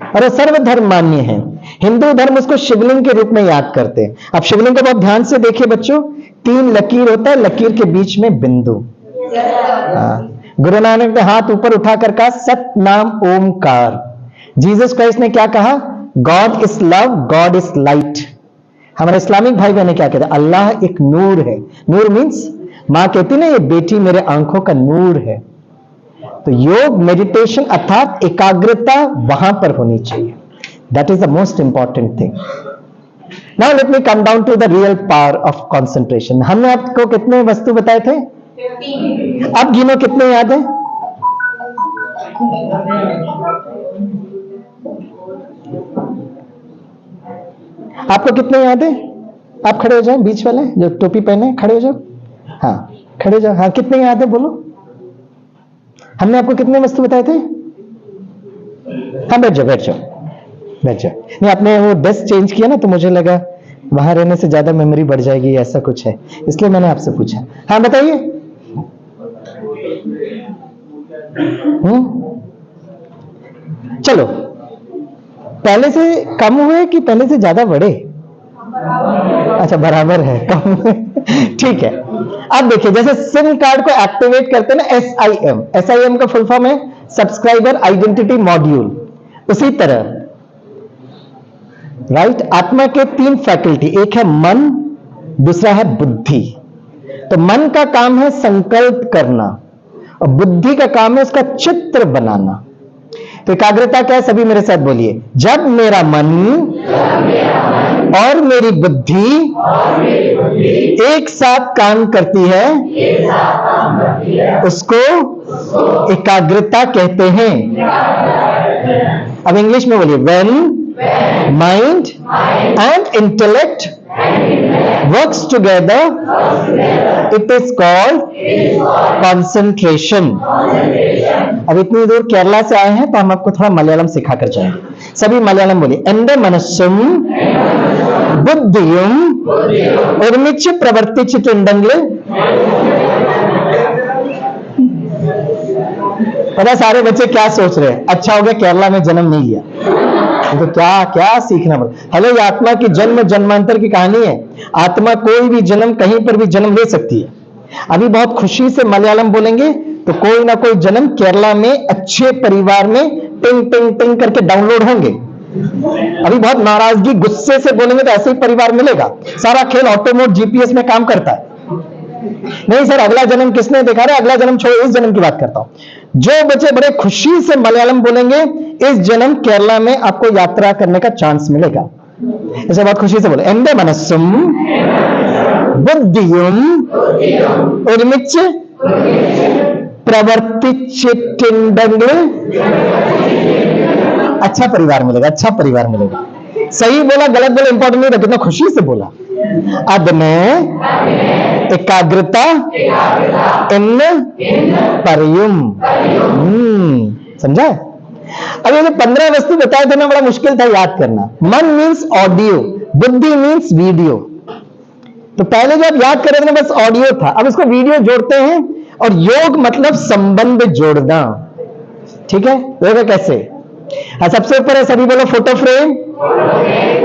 और वो सर्वधर्म मान्य है। हिंदू धर्म उसको शिवलिंग के रूप में याद करते हैं। आप शिवलिंग को बहुत ध्यान से देखिए बच्चों, 3 लकीर होता है, लकीर के बीच में बिंदु। गुरु नानक ने हाथ ऊपर उठाकर कहा सत नाम ओमकार। जीसस क्राइस्ट ने क्या कहा? God is love, God is light. हमारे इस्लामिक भाई बहन क्या कहते हैं? अल्लाह एक नूर है। नूर मीन्स, मां कहती ना ये बेटी मेरे आंखों का नूर है। तो योग मेडिटेशन अर्थात एकाग्रता वहां पर होनी चाहिए। That is the most important thing. Now let me come down to the real power of concentration. हमने आपको कितने वस्तु बताए थे? अब गिनो, कितने याद है? आपको कितने याद है? आप खड़े हो जाए, बीच वाले जो टोपी पहने खड़े हो जाओ। हाँ, खड़े हो जाओ। हाँ, कितने याद है बोलो? हमने आपको कितने वस्तु बताए थे? हाँ, बैठ जाओ बैठ जाओ बैठ जाओ। नहीं, आपने वो डेस्क चेंज किया ना, तो मुझे लगा वहां रहने से ज्यादा मेमोरी बढ़ जाएगी, ऐसा कुछ है, इसलिए मैंने आपसे पूछा। हाँ बताइए। चलो, पहले से कम हुए कि पहले से ज्यादा बढ़े? अच्छा, बराबर है, कम हुए। ठीक है। अब देखिए, जैसे सिम कार्ड को एक्टिवेट करते हैं ना, SIM, SIM का फुल फॉर्म है सब्सक्राइबर आइडेंटिटी मॉड्यूल। उसी तरह राइट, आत्मा के 3 फैकल्टी, एक है मन, दूसरा है बुद्धि। तो मन का काम है संकल्प करना, और बुद्धि का काम है उसका चित्र बनाना। तो एकाग्रता क्या है? सभी मेरे साथ बोलिए। जब मेरा मन और मेरी बुद्धि एक साथ काम करती है, उसको एकाग्रता कहते हैं। अब इंग्लिश में बोलिए। When mind and intellect works together, it is called concentration. अब इतनी दूर केरला से आए हैं, तो हम आपको थोड़ा मलयालम सिखाकर जाएंगे। सभी मलयालम बोलिए। एंडे मनस्सुम बुद्धियुम ഒരുമിച്ച് പ്രവർത്തിച്ചിട്ടുണ്ടെങ്കിൽ, पता सारे बच्चे क्या सोच रहे हैं? अच्छा हो गया केरला में जन्म नहीं लिया, तो क्या क्या सीखना पड़ा। हेलो, ये आत्मा की जन्म जन्मांतर की कहानी है। आत्मा कोई भी जन्म कहीं पर भी जन्म ले सकती है। अभी बहुत खुशी से मलयालम बोलेंगे तो कोई ना कोई जन्म केरला में अच्छे परिवार में टिंग टिंग टिंग करके डाउनलोड होंगे। अभी बहुत नाराजगी गुस्से से बोलेंगे तो ऐसे ही परिवार मिलेगा। सारा खेल ऑटोमोड GPS में काम करता है। नहीं सर, अगला जन्म किसने देखा? रहे अगला जन्म छोड़ो, इस जन्म की बात करता हूं। जो बच्चे बड़े खुशी से मलयालम बोलेंगे, इस जन्म केरला में आपको यात्रा करने का चांस मिलेगा। इसे बहुत खुशी से बोले। एंडे मनस्सुम बुद्धियुम ഒരുമിച്ച് प्रवर्तिचिट्टिंडंगे। अच्छा परिवार मिलेगा, अच्छा परिवार मिलेगा। सही बोला, गलत बोला इंपॉर्टेंट नहीं था, कितना खुशी से बोला। अब मैं एकाग्रता इन परियुम, समझा? अब ये जो 15 वस्तु बताए थे ना, बड़ा मुश्किल था याद करना। मन मीन्स ऑडियो, बुद्धि मीन्स वीडियो। तो पहले जब याद कर रहे थे ना बस ऑडियो था, अब इसको वीडियो जोड़ते हैं। और योग मतलब संबंध जोड़ना, ठीक है? होगा कैसे? सबसे ऊपर है, सभी बोलो, फोटो फ्रेम,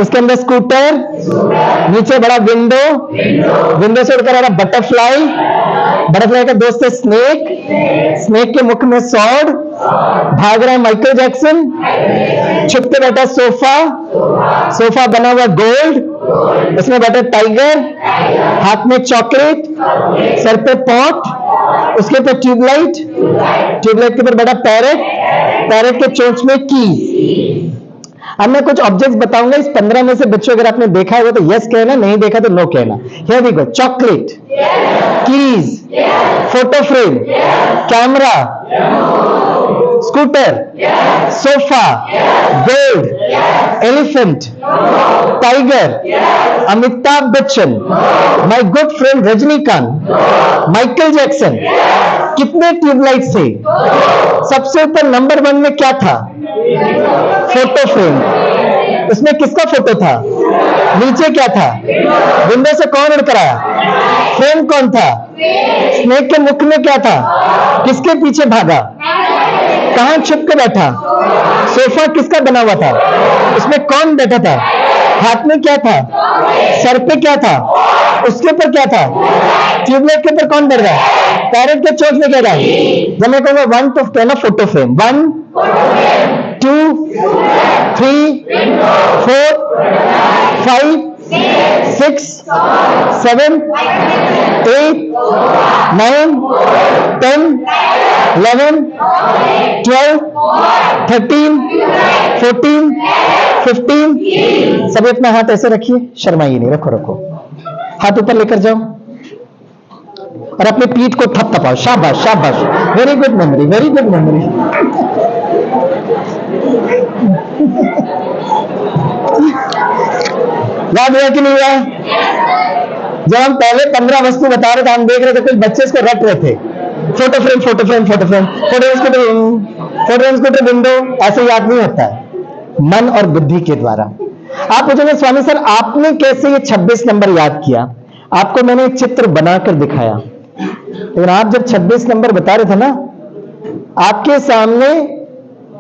उसके अंदर स्कूटर, नीचे बड़ा विंडो, विंडो से उड़कर आ रहा बटरफ्लाई, बटरफ्लाई का दोस्त है स्नेक, स्नेक के मुख में सॉर्ड, भाग रहा है माइकल जैक्सन, छुप के बैठा सोफा, सोफा बना हुआ गोल्ड, उसमें बैठा टाइगर, हाथ में चॉकलेट, सर पे पॉट, उसके ऊपर ट्यूबलाइट, ट्यूबलाइट के ऊपर बैठा पैरेट, पैरेट के चोंच में की। अब मैं कुछ ऑब्जेक्ट्स बताऊंगा, इस 15 में से बच्चों अगर आपने देखा है तो यस कहना, नहीं देखा तो नो कहना। Here we go. Chocolate, keys, photo frame, camera, scooter, sofa, gold, elephant, tiger, Amitabh Bachchan, my good friend Rajinikanth, Michael Jackson. कितने ट्यूबलाइट थे? सबसे ऊपर नंबर 1 में क्या था? Photo frame. उसमें किसका फोटो था? नीचे क्या था? विंडो से कौन उड़कर आया? फ्रेम कौन था? स्नेक के मुख में क्या था? किसके पीछे भागा? कहां छुप के बैठा? सोफा किसका बना हुआ था? उसमें कौन बैठा था? हाथ में क्या था? सर पे क्या था? उसके ऊपर क्या था? ट्यूबलाइट के ऊपर कौन बैठ रहा है? पैरेट के चोंच में क्या रहा है? जब मैं कहूंगा 1 तो कहना फोटो फ्रेम। 1 2 3 4 5 6 7 8 9 10 11 12 13 14 15। सभी अपना हाथ ऐसे रखिए, शर्माइए नहीं, रखो रखो, हाथ ऊपर लेकर जाओ और अपने पीठ को थपथपाओ। शाबाश शाबाश, very good memory, very good memory. याद हुआ कि नहीं हुआ? जब हम पहले 15 वस्तु बता रहे थे, हम देख रहे थे कुछ बच्चे इसको रट रहे थे। Photo frame, photo frame, photo frame, photo frame, scooter, window, ऐसे याद नहीं होता है, मन और बुद्धि के द्वारा। आप पूछेंगे स्वामी सर आपने कैसे ये 26 नंबर याद किया? आपको मैंने एक चित्र बनाकर दिखाया, लेकिन आप जब 26 नंबर बता रहे थे ना, आपके सामने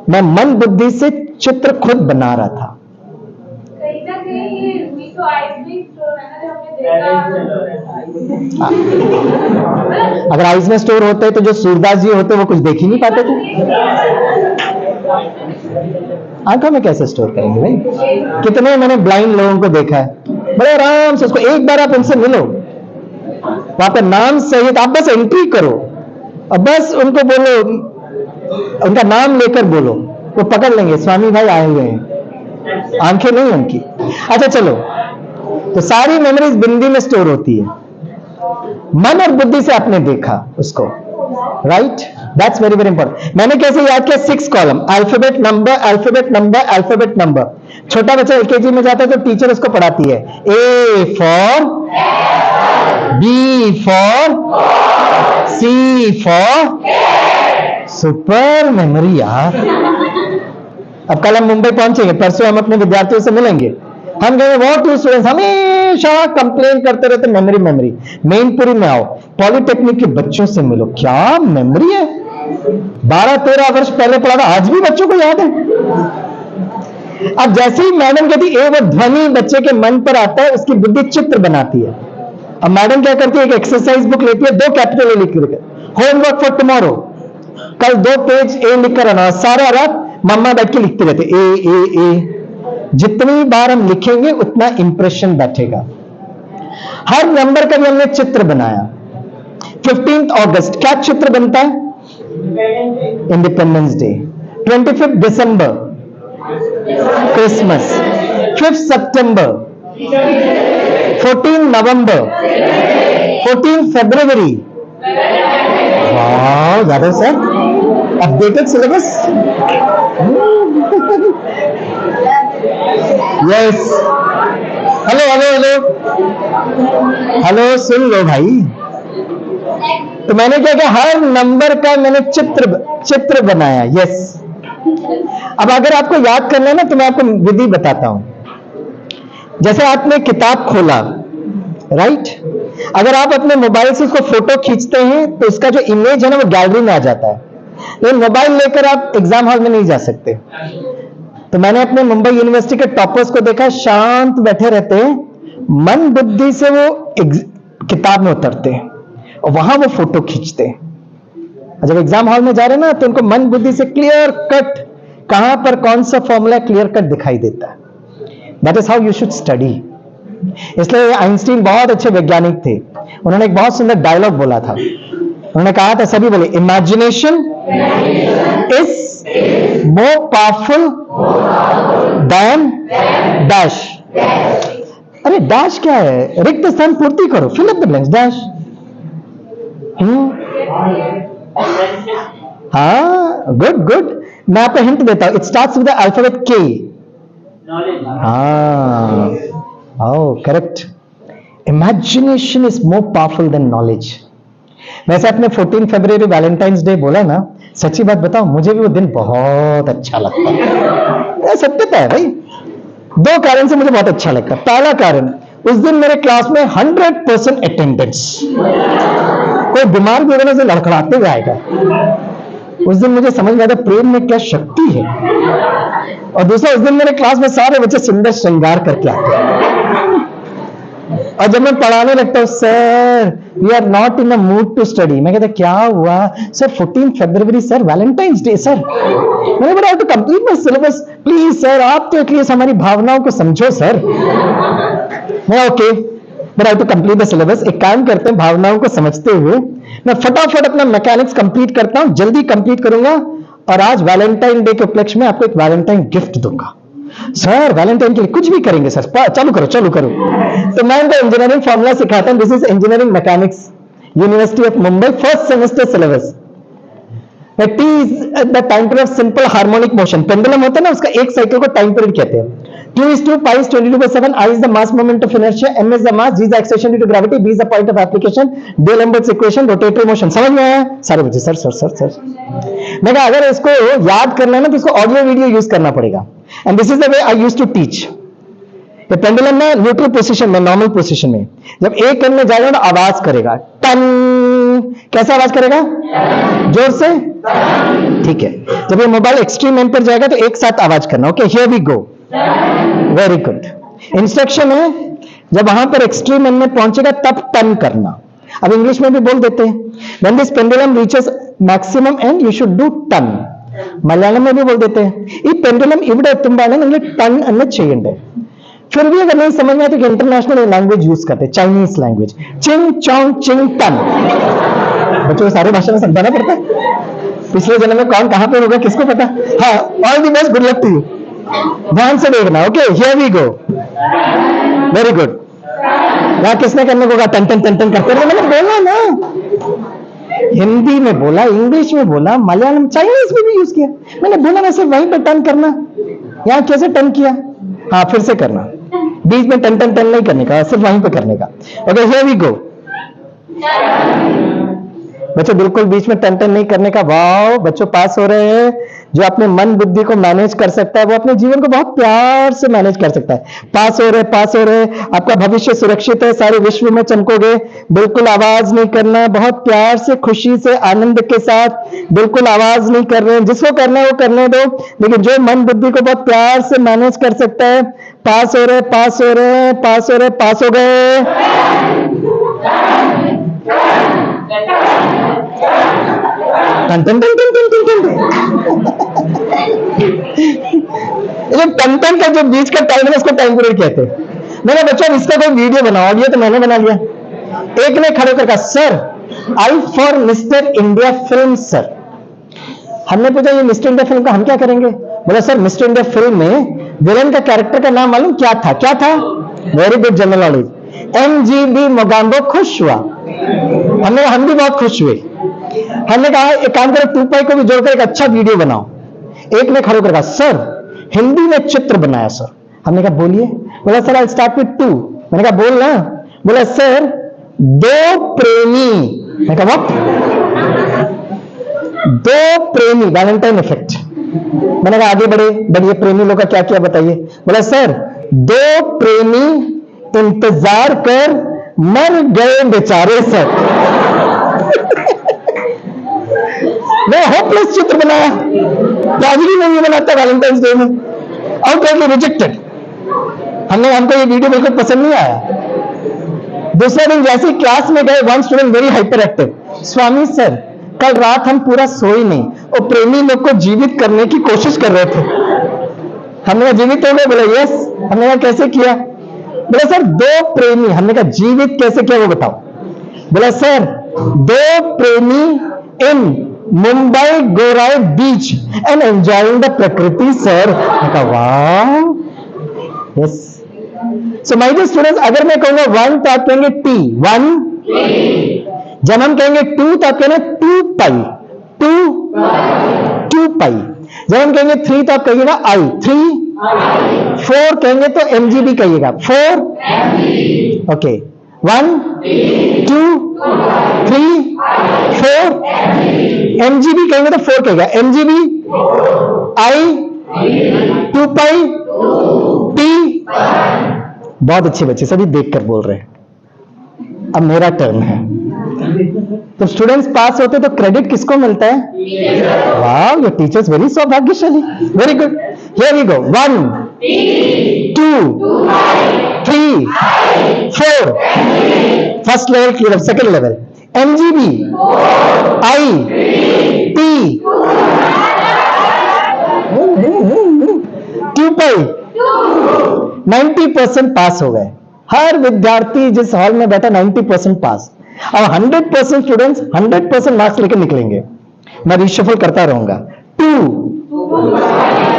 मैं मन बुद्धि से चित्र खुद बना रहा था। कहीं ना कहीं ये मीशो आइस भी स्टोर है ना, जो हमने देखा। अगर आइस में स्टोर होते तो जो सूरदास जी होते वो कुछ देख ही नहीं पाते थे। आंखों में कैसे स्टोर करेंगे भाई? कितने मैंने ब्लाइंड लोगों को देखा है, बड़े आराम से। उसको एक बार आप उनसे मिलो, वहां पे नाम सहित आप बस एंट्री करो और बस उनको बोलो, उनका नाम लेकर बोलो, वो पकड़ लेंगे स्वामी भाई आए हुए हैं, आंखें नहीं उनकी। अच्छा चलो, तो सारी मेमोरीज बिंदी में स्टोर होती है। मन और बुद्धि से आपने देखा उसको, right? That's very very important. मैंने कैसे याद किया? 6 column, alphabet number, alphabet number, alphabet number. छोटा बच्चा एलकेजी में जाता है तो टीचर उसको पढ़ाती है, A for, B for, C for. Super memory यार। अब कल हम मुंबई पहुंचेंगे, परसों हम अपने विद्यार्थियों से मिलेंगे, हम कहेंगे व्हाट यू स्टूडेंट्स हमेशा कंप्लेन करते रहते मेमोरी मेमोरी। मेनपुरी में आओ, पॉलिटेक्निक के बच्चों से मिलो, क्या मेमोरी है। 12-13 वर्ष पहले पढ़ा था, आज भी बच्चों को याद है। अब जैसे ही मैडम कहती है वो ध्वनि बच्चे के मन पर आता है, उसकी बुद्धि चित्र बनाती है। अब मैडम क्या करती है, एक एक्सरसाइज बुक लेती है, 2 कैपिटल ए लिख के, होमवर्क फॉर टुमारो, कल 2 पेज ए लिखकर आना। सारा रात मम्मा बैठ के लिखते रहते ए ए ए। जितनी बार हम लिखेंगे उतना इंप्रेशन बैठेगा। हर नंबर का भी हमने चित्र बनाया। 15 अगस्त क्या चित्र बनता है? Independence Day. 25 दिसंबर क्रिसमस। 5 सितंबर, 14 नवंबर, 14 फरवरी। वाह, ज्यादा sir updated syllabus. Yes, hello hello hello hello, सुन लो भाई। तो मैंने क्या किया, हर नंबर का मैंने चित्र बनाया। यस, अब अगर आपको याद करना है ना तो मैं आपको विधि बताता हूं। जैसे आपने किताब खोला, राइट, अगर आप अपने मोबाइल से उसको फोटो खींचते हैं तो उसका जो इमेज है ना वो गैलरी में आ जाता है, लेकिन मोबाइल लेकर आप एग्जाम हॉल में नहीं जा सकते। तो मैंने अपने मुंबई यूनिवर्सिटी के टॉपर्स को देखा, शांत बैठे रहते हैं, मन बुद्धि से वो किताब में उतरते हैं और वहां वो फोटो खींचते हैं। और जब एग्जाम हॉल में जा रहे हैं ना तो उनको मन बुद्धि से क्लियर कट कहां पर कौन सा फॉर्मूला क्लियर कट दिखाई देता है। That is how you should study. इसलिए आइंस्टीन बहुत अच्छे वैज्ञानिक थे। उन्होंने एक बहुत सुंदर डायलॉग बोला था। उन्होंने कहा था, सभी बोले, imagination is more powerful than dash. अरे डैश क्या है? रिक्त स्थान पूर्ति करो, fill up the blanks, dash. हाँ, गुड गुड। मैं आपको हिंट देता हूं, it starts with the alphabet K. हाँ, oh correct. Imagination is more powerful than knowledge. वैसे आपने 14 फरवरी वैलेंटाइंस डे बोला ना, सच्ची बात बताओ, मुझे भी वो दिन बहुत अच्छा लगता है। सत्यता है भाई। दो कारण से मुझे बहुत अच्छा लगता है। पहला कारण, उस दिन मेरे क्लास में 100% अटेंडेंस, कोई बीमार भी होने से लड़खड़ाते हुए आएगा। उस दिन मुझे समझ में आता प्रेम में क्या शक्ति है। और दूसरा, उस दिन मेरे क्लास में सारे बच्चे सुंदर श्रृंगार करके आते हैं। और जब मैं पढ़ाने लगता हूं, sir we are not in the mood to study, मैं कहता क्या हुआ सर? 14 फरवरी सर, वैलेंटाइंस डे सर। मैंने बोला to complete my syllabus please sir, आप तो एटलीस्ट हमारी भावनाओं को समझो सर। मैं okay, but I to complete the syllabus. एक काम करते हैं, भावनाओं को समझते हुए मैं फटाफट अपना मैकेनिक्स कंप्लीट करता हूं, जल्दी कंप्लीट करूंगा, और आज वैलेंटाइन डे के उपलक्ष्य में आपको एक वैलेंटाइन गिफ्ट दूंगा। सर वैलेंटाइन के लिए कुछ भी करेंगे सर, चालू करो चालू करो। तो मैं इनको इंजीनियरिंग फॉर्मूला सिखाता हूं। This is engineering mechanics, university of Mumbai, first semester syllabus. T is the time period of simple harmonic motion. Pendulum होता है ना, उसका एक साइकिल को टाइम पीरियड कहते हैं। Q is 2, pi is 22/7, I is the mass moment of inertia, M is the mass, G is the acceleration due to gravity, B is the point of application, D'Alembert's equation, rotatory motion। समझ में आया? सारे बच्चे sir sir sir sir. मैं कहा अगर इसको याद करना है ना तो इसको ऑडियो वीडियो यूज करना पड़ेगा। And this is the way I used to teach. ये पेंडुलम में न्यूट्रल पोजीशन में, नॉर्मल पोजीशन में, जब एक एंड में जाएगा तो आवाज करेगा टन। कैसा आवाज करेगा? जोर से, ठीक है। जब ये मोबाइल एक्सट्रीम एंड पर जाएगा तो एक साथ आवाज करना। Okay, here we go, very good. Instruction है, जब वहां पर एक्सट्रीम एंड में पहुंचेगा तब टन करना। अब इंग्लिश में भी बोल देते हैं, when this pendulum reaches maximum end you should do टन। मलयालम में भी बोल देते हैं, ई पेंडुलम इवड़े तुम्बाने नंगे टन अन्न चेयंडे। फिर भी अगर नहीं समझ में आए तो इंटरनेशनल लैंग्वेज यूज करते हैं, चाइनीज लैंग्वेज, चिंग चोंग चिंग टन। बच्चों को सारी भाषा में समझाना पड़ता है। पिछले जन्म में कौन कहां पे होगा किसको पता। हाँ, all the best, good luck to you. ध्यान से देखना। Okay, here we go, very good. यहां किसने करने को कहा टन टन टन टन करते रहे? मैंने बोला ना, हिंदी में बोला, इंग्लिश में बोला, मलयालम, चाइनीज में भी यूज किया। मैंने बोला ना सिर्फ वहीं पे टन करना। यहां कैसे टन किया? हाँ, फिर से करना, बीच में टन टन टन नहीं करने का, सिर्फ वहीं पे करने का। Okay, here we go. बच्चों बिल्कुल बीच में टन टन नहीं करने का। वाओ, बच्चों पास हो रहे हैं। जो अपने मन बुद्धि को मैनेज कर सकता है वो अपने जीवन को बहुत प्यार से मैनेज कर सकता है। पास हो रहे, पास हो रहे। आपका भविष्य सुरक्षित है, सारे विश्व में चमकोगे। बिल्कुल आवाज नहीं करना, बहुत प्यार से, खुशी से, आनंद के साथ, बिल्कुल आवाज नहीं कर रहे हैं। जिसको करना है वो करने दो, लेकिन जो मन बुद्धि को बहुत प्यार से मैनेज कर सकता है, पास हो रहे, पास हो रहे, पास हो रहे, पास हो गए। टन टन टन टन टन टन टन टन का जो बीच का टाइम है उसको टाइम पीरियड कहते हैं। मैंने बच्चों इसका कोई वीडियो बनाओ, ऑडियो तो मैंने बना लिया। एक ने खड़े होकर कहा, sir I for mister India film sir. हमने पूछा ये मिस्टर इंडिया फिल्म का हम क्या करेंगे? बोला सर मिस्टर इंडिया फिल्म में विलन का कैरेक्टर का नाम मालूम क्या था? क्या था? Very good general knowledge, MGB Mogambo. खुश हुआ। हम भी बहुत खुश हुए। हमने कहा एक काम करो, 2 को भी जोड़कर एक अच्छा वीडियो बनाओ। एक ने खड़े होकर कहा, सर हिंदी में चित्र बनाया सर। हमने कहा बोलिए। बोला सर आई स्टार्ट विद 2। मैंने कहा बोल ना। बोला सर दो प्रेमी। मैंने कहा व्हाट? दो प्रेमी, वैलेंटाइन इफेक्ट। मैंने कहा आगे बढ़िए, प्रेमी लोग का क्या किया बताइए। बोला सर, 2 प्रेमी इंतजार कर मर गए बेचारे सर। मैं होपलेस चित्र बनाया, ट्रेजेडी मूवी बनाता वैलेंटाइंस डे में, आउटराइटली रिजेक्टेड। हमको ये वीडियो बिल्कुल पसंद नहीं आया। दूसरे दिन जैसे क्लास में गए, one student very hyperactive, Swami sir कल रात हम पूरा सोए नहीं और प्रेमी लोग को जीवित करने की कोशिश कर रहे थे। हमने कहा जीवित हो गए? बोला यस। हमने कहा कैसे किया? बोला सर 2 प्रेमी। हमने कहा जीवित कैसे किया वो बताओ। बोला सर 2 प्रेमी in Mumbai Gorai beach and enjoying the प्रकृति सर। वाह, yes. So my dear students, अगर मैं कहूंगा 1 तो आप कहेंगे टी, 1। जब हम कहेंगे 2 तो आप कहेंगे 2 पाई, 2 पाई। जब हम कहेंगे 3 तो आप कहिएगा आई, 3। 4 कहेंगे तो mgb कहिएगा, 4। ओके, 1 2 3 4 mgb कहेंगे तो 4 कहेगा, mgb आई 2 पाई टी। बहुत अच्छे बच्चे, सभी देखकर बोल रहे हैं। अब मेरा टर्न है। तो स्टूडेंट्स पास होते तो क्रेडिट किसको मिलता है? वाह, योर टीचर्स वेरी सौभाग्यशाली। Very good, here we go. 1 2 3 4 first level clear, second level mgb I T 2 पाई 90% पास हो गए। हर विद्यार्थी जिस हॉल में बैठा 90% पास। अब 100% स्टूडेंट्स 100% मार्क्स लेकर निकलेंगे। मैं रिशफल करता रहूंगा। 2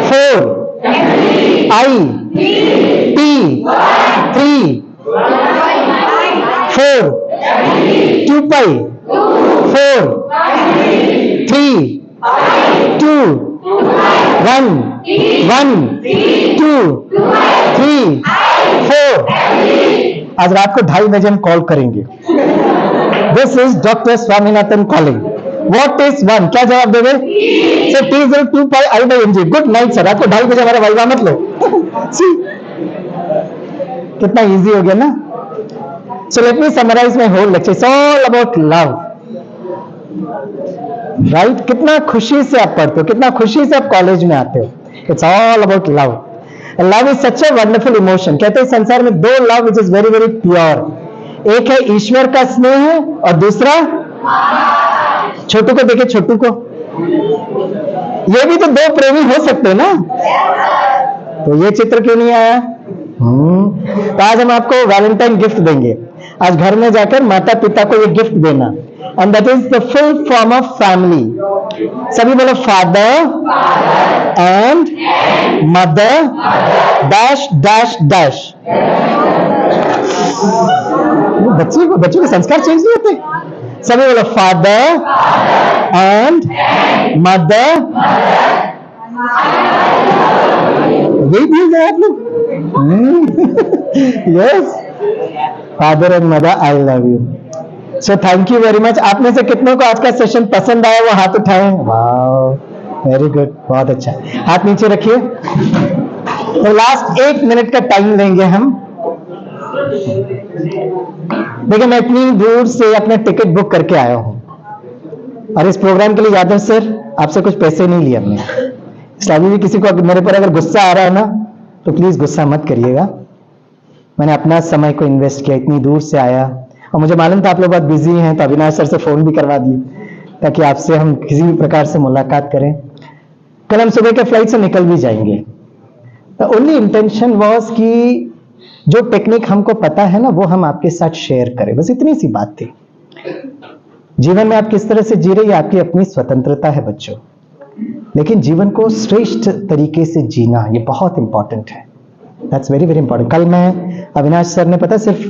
4 आई टी 3 4 2 पाई 4 3 2 1 1 2 3 4। आज रात को 2:30 बजे हम कॉल करेंगे। This is doctor Swaminathan calling. What is 1? क्या जवाब देंगे? Sir T is 2 pi I by MG. Good night sir. रात को 2:30 बजे हमारा वाइवा मत लो। See? कितना इजी हो गया ना। So let me summarize my whole lecture. It's all about love, right? कितना खुशी से आप पढ़ते हो, कितना खुशी से आप कॉलेज में आते हो। It's all about love. Love is such a wonderful emotion. कहते हैं संसार में 2 love which is very very pure. एक है ईश्वर का स्नेह और दूसरा छोटू को देखे, छोटू को। ये भी तो 2 प्रेमी हो सकते हैं ना। तो ये चित्र क्यों नहीं आया? तो आज हम आपको वैलेंटाइन गिफ्ट देंगे। आज घर में जाकर माता पिता को ये गिफ्ट देना। And that is the full form of family. सभी बोलो father and mother dash dash dash. बच्चों के संस्कार चेंज नहीं होते। सभी बोलो फादर एंड मदर। यही चीज है आप लोग। Yes, father and mother, I love you. So thank you very much. आप में से कितनों को आज का सेशन पसंद आया वो हाथ उठाएं। वाह, वेरी गुड, बहुत अच्छा। हाथ नीचे रखिए। तो लास्ट 1 मिनट का टाइम लेंगे हम। देखिए, मैं इतनी दूर से अपना टिकट बुक करके आया हूं और इस प्रोग्राम के लिए यादव सर आपसे कुछ पैसे नहीं लिए हमने। इसलिए अभी भी किसी को मेरे पर अगर गुस्सा आ रहा है ना तो प्लीज गुस्सा मत करिएगा। मैंने अपना समय को इन्वेस्ट किया, इतनी दूर से आया और मुझे मालूम था आप लोग बहुत बिजी हैं, तो अविनाश सर से फोन भी करवा दिए ताकि आपसे हम किसी भी प्रकार से मुलाकात करें। कल हम सुबह के फ्लाइट से निकल भी जाएंगे। द ओनली इंटेंशन वॉज कि जो टेक्निक हमको पता है ना वो हम आपके साथ शेयर करें, बस इतनी सी बात थी। जीवन में आप किस तरह से जी रहे हैं आपकी अपनी स्वतंत्रता है बच्चों, लेकिन जीवन को श्रेष्ठ तरीके से जीना ये बहुत इंपॉर्टेंट है। That's very very important. कल मैं अविनाश सर ने पता सिर्फ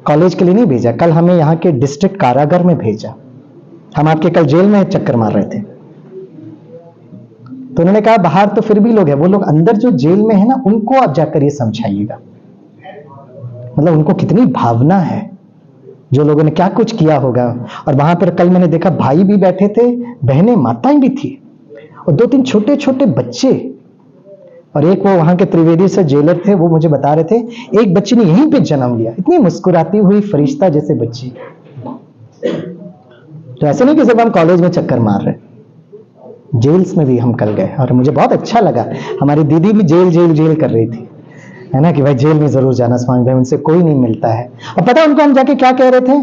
कॉलेज के लिए नहीं भेजा, कल हमें यहाँ के डिस्ट्रिक्ट कारागार में भेजा। हम आपके कल जेल में चक्कर मार रहे थे तो उन्होंने कहा बाहर तो फिर भी लोग हैं, वो लोग अंदर जो जेल में है ना उनको आप जाकर ये समझाइएगा। मतलब उनको कितनी भावना है, जो लोगों ने क्या कुछ किया होगा। और वहां पर कल मैंने देखा भाई भी बैठे थे, बहनें माताएं भी थी और 2-3 छोटे छोटे बच्चे, और एक वो वहां के त्रिवेदी से जेलर थे, वो मुझे बता रहे थे एक बच्ची ने यहीं पे जन्म लिया, इतनी मुस्कुराती हुई फरिश्ता जैसे बच्ची। तो ऐसे नहीं कि सिर्फ हम कॉलेज में चक्कर मार रहे, जेल्स में भी हम कल गए और मुझे बहुत अच्छा लगा। हमारी दीदी भी जेल जेल जेल कर रही थी, है ना, कि भाई जेल में जरूर जाना स्वामी भाई, उनसे कोई नहीं मिलता है। और पता है उनको हम जाके क्या कह रहे थे,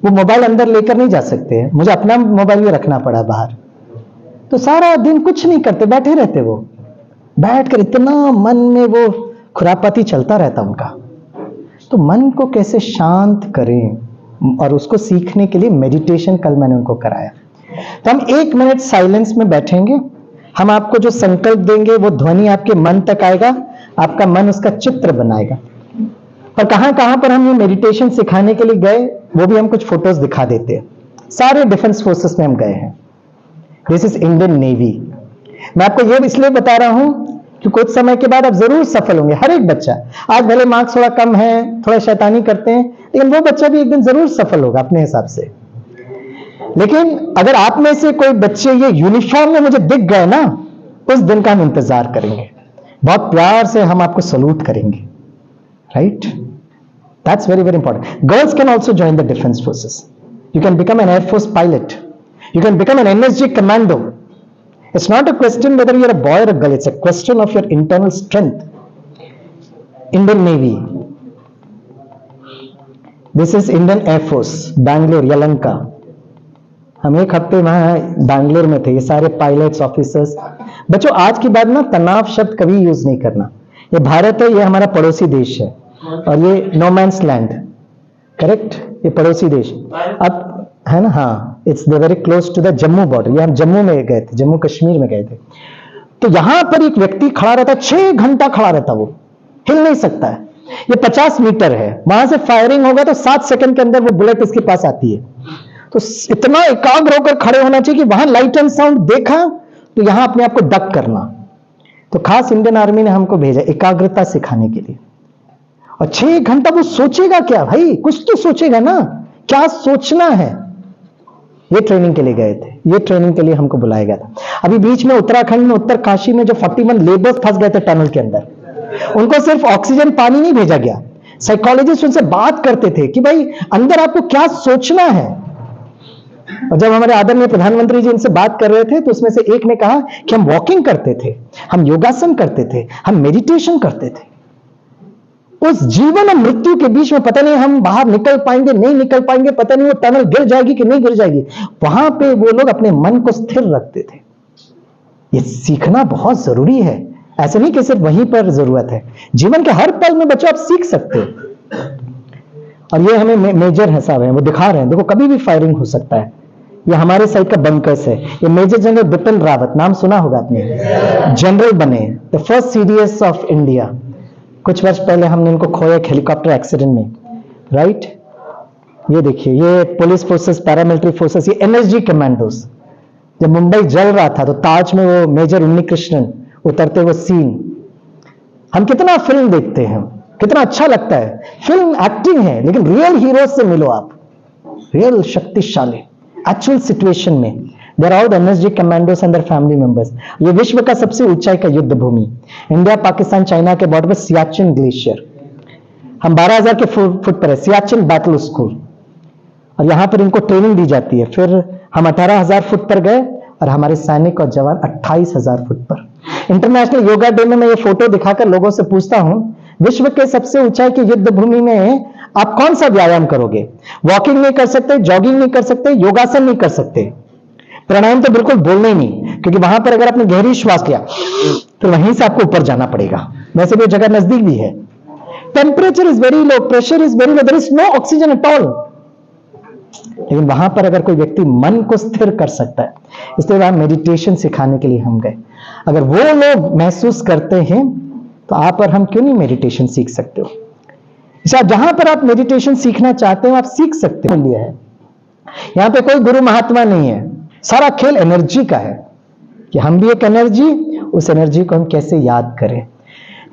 वो मोबाइल अंदर लेकर नहीं जा सकते, मुझे अपना मोबाइल भी रखना पड़ा बाहर। तो सारा दिन कुछ नहीं करते, बैठे रहते, वो बैठकर इतना मन में वो खुरापाती चलता रहता उनका। तो मन को कैसे शांत करें, और उसको सीखने के लिए मेडिटेशन कल मैंने उनको कराया। तो हम 1 मिनट साइलेंस में बैठेंगे, हम आपको जो संकल्प देंगे वो ध्वनि आपके मन तक आएगा, आपका मन उसका चित्र बनाएगा। और कहां कहां पर हम ये मेडिटेशन सिखाने के लिए गए वो भी हम कुछ फोटोज दिखा देते हैं। सारे डिफेंस फोर्सेस में हम गए हैं। This is Indian navy. मैं आपको ये इसलिए बता रहा हूं कि कुछ समय के बाद आप जरूर सफल होंगे, हर एक बच्चा। आज भले मार्क्स थोड़ा कम है, थोड़ा शैतानी करते हैं, लेकिन वो बच्चा भी एक दिन जरूर सफल होगा अपने हिसाब से। लेकिन अगर आप में से कोई बच्चे ये यूनिफॉर्म में मुझे दिख गए ना, उस दिन का हम इंतजार करेंगे, बहुत प्यार से हम आपको सलूट करेंगे, right? That's very very important. Girls can also join the defence forces. You can become an air force pilot, you can become an NSG commando. It's not a question whether you're a boy or a girl, it's a question of your internal strength. Indian Navy. This is Indian Air Force, Bangalore, Yalanka. हम 1 हफ्ते वहां बैंगलोर में थे, ये सारे pilots, officers. बच्चों आज की बात ना तनाव शब्द कभी यूज नहीं करना। ये भारत है, ये हमारा पड़ोसी देश है, और ये नो मैंस लैंड, करेक्ट? ये पड़ोसी देश अब है ना, हाँ, it's very close to the Jammu border. ये हम जम्मू में गए थे, जम्मू कश्मीर में गए थे। तो यहां पर एक व्यक्ति खड़ा रहता, 6 घंटा खड़ा रहता, वो हिल नहीं सकता है। ये 50 मीटर है, वहां से फायरिंग होगा तो 7 सेकंड के अंदर वो बुलेट इसके पास आती है। तो इतना एकाग्र होकर खड़े होना चाहिए कि वहां लाइट एंड साउंड देखा तो यहां अपने आप को डक करना। तो खास इंडियन आर्मी ने हमको भेजा एकाग्रता सिखाने के लिए। और 6 घंटा वो सोचेगा क्या भाई, कुछ तो सोचेगा ना, क्या सोचना है। ये ट्रेनिंग के लिए गए थे, ये ट्रेनिंग के लिए हमको बुलाया गया था। अभी बीच में उत्तराखंड में, उत्तर काशी में जो 41 लेबर्स फंस गए थे टनल के अंदर, उनको सिर्फ ऑक्सीजन पानी नहीं भेजा गया, साइकोलॉजिस्ट उनसे बात करते थे कि भाई अंदर आपको क्या सोचना है। और जब हमारे आदरणीय प्रधानमंत्री जी इनसे बात कर रहे थे तो उसमें से एक ने कहा कि हम वॉकिंग करते थे, हम योगासन करते थे, हम मेडिटेशन करते थे। उस जीवन और मृत्यु के बीच में पता नहीं हम बाहर निकल पाएंगे नहीं निकल पाएंगे, पता नहीं वो टनल गिर जाएगी कि नहीं गिर जाएगी, वहां पे वो लोग अपने मन को स्थिर रखते थे। ये सीखना बहुत जरूरी है, ऐसे नहीं कि सिर्फ वहीं पर जरूरत है, जीवन के हर पल में बच्चों आप सीख सकते हो। और ये हमें मेजर है साहब, है वो दिखा रहे हैं, देखो कभी भी फायरिंग हो सकता है। ये हमारे साइड का बंकर्स है। ये मेजर जनरल बिपिन रावत, नाम सुना होगा आपने, जनरल बने, the first CDS of India. कुछ वर्ष पहले हमने इनको खोया एक हेलीकॉप्टर एक्सीडेंट में, राइट? ये देखिए, ये पुलिस फोर्सेस, पैरामिलिट्री फोर्सेस, ये NSG कमांडोज। जब मुंबई जल रहा था तो ताज में वो मेजर उन्नी कृष्णन उतरते हुए सीन, हम कितना फिल्म देखते हैं, कितना अच्छा लगता है, फिल्म एक्टिंग है, लेकिन रियल हीरोज से मिलो आप, रियल शक्तिशाली एक्चुअल सिचुएशन में। There are all NSG commandos and there family members. ये विश्व का सबसे ऊंचाई का युद्ध भूमि, इंडिया पाकिस्तान चाइना के बॉर्डर पर सियाचिन ग्लेशियर। हम 12,000 के फुट पर है, सियाचिन बैटल स्कूल, और यहां पर इनको ट्रेनिंग दी जाती है। फिर हम 18,000 फुट पर गए और हमारे सैनिक और जवान 28,000 फुट पर। इंटरनेशनल योगा डे में मैं ये फोटो दिखाकर लोगों से पूछता हूं, विश्व के सबसे ऊंचाई की युद्ध भूमि में आप कौन सा व्यायाम करोगे? वॉकिंग नहीं कर सकते, जॉगिंग नहीं कर सकते, योगासन नहीं कर सकते, प्राणायाम तो बिल्कुल बोलना ही नहीं, क्योंकि वहां पर अगर आपने गहरी श्वास लिया तो वहीं से आपको ऊपर जाना पड़ेगा। वैसे भी जगह नजदीक भी है। Temperature is very low, pressure is very low, there is no oxygen at all. लेकिन वहां पर अगर कोई व्यक्ति मन को स्थिर कर सकता है, इसलिए वहां मेडिटेशन सिखाने के लिए हम गए। अगर वो लोग महसूस करते हैं तो आप और हम क्यों नहीं मेडिटेशन सीख सकते हो? जहां पर आप मेडिटेशन सीखना चाहते हो आप सीख सकते हो। लिया है, यहां पे कोई गुरु महात्मा नहीं है, सारा खेल एनर्जी का है कि हम भी एक एनर्जी, उस एनर्जी को हम कैसे याद करें।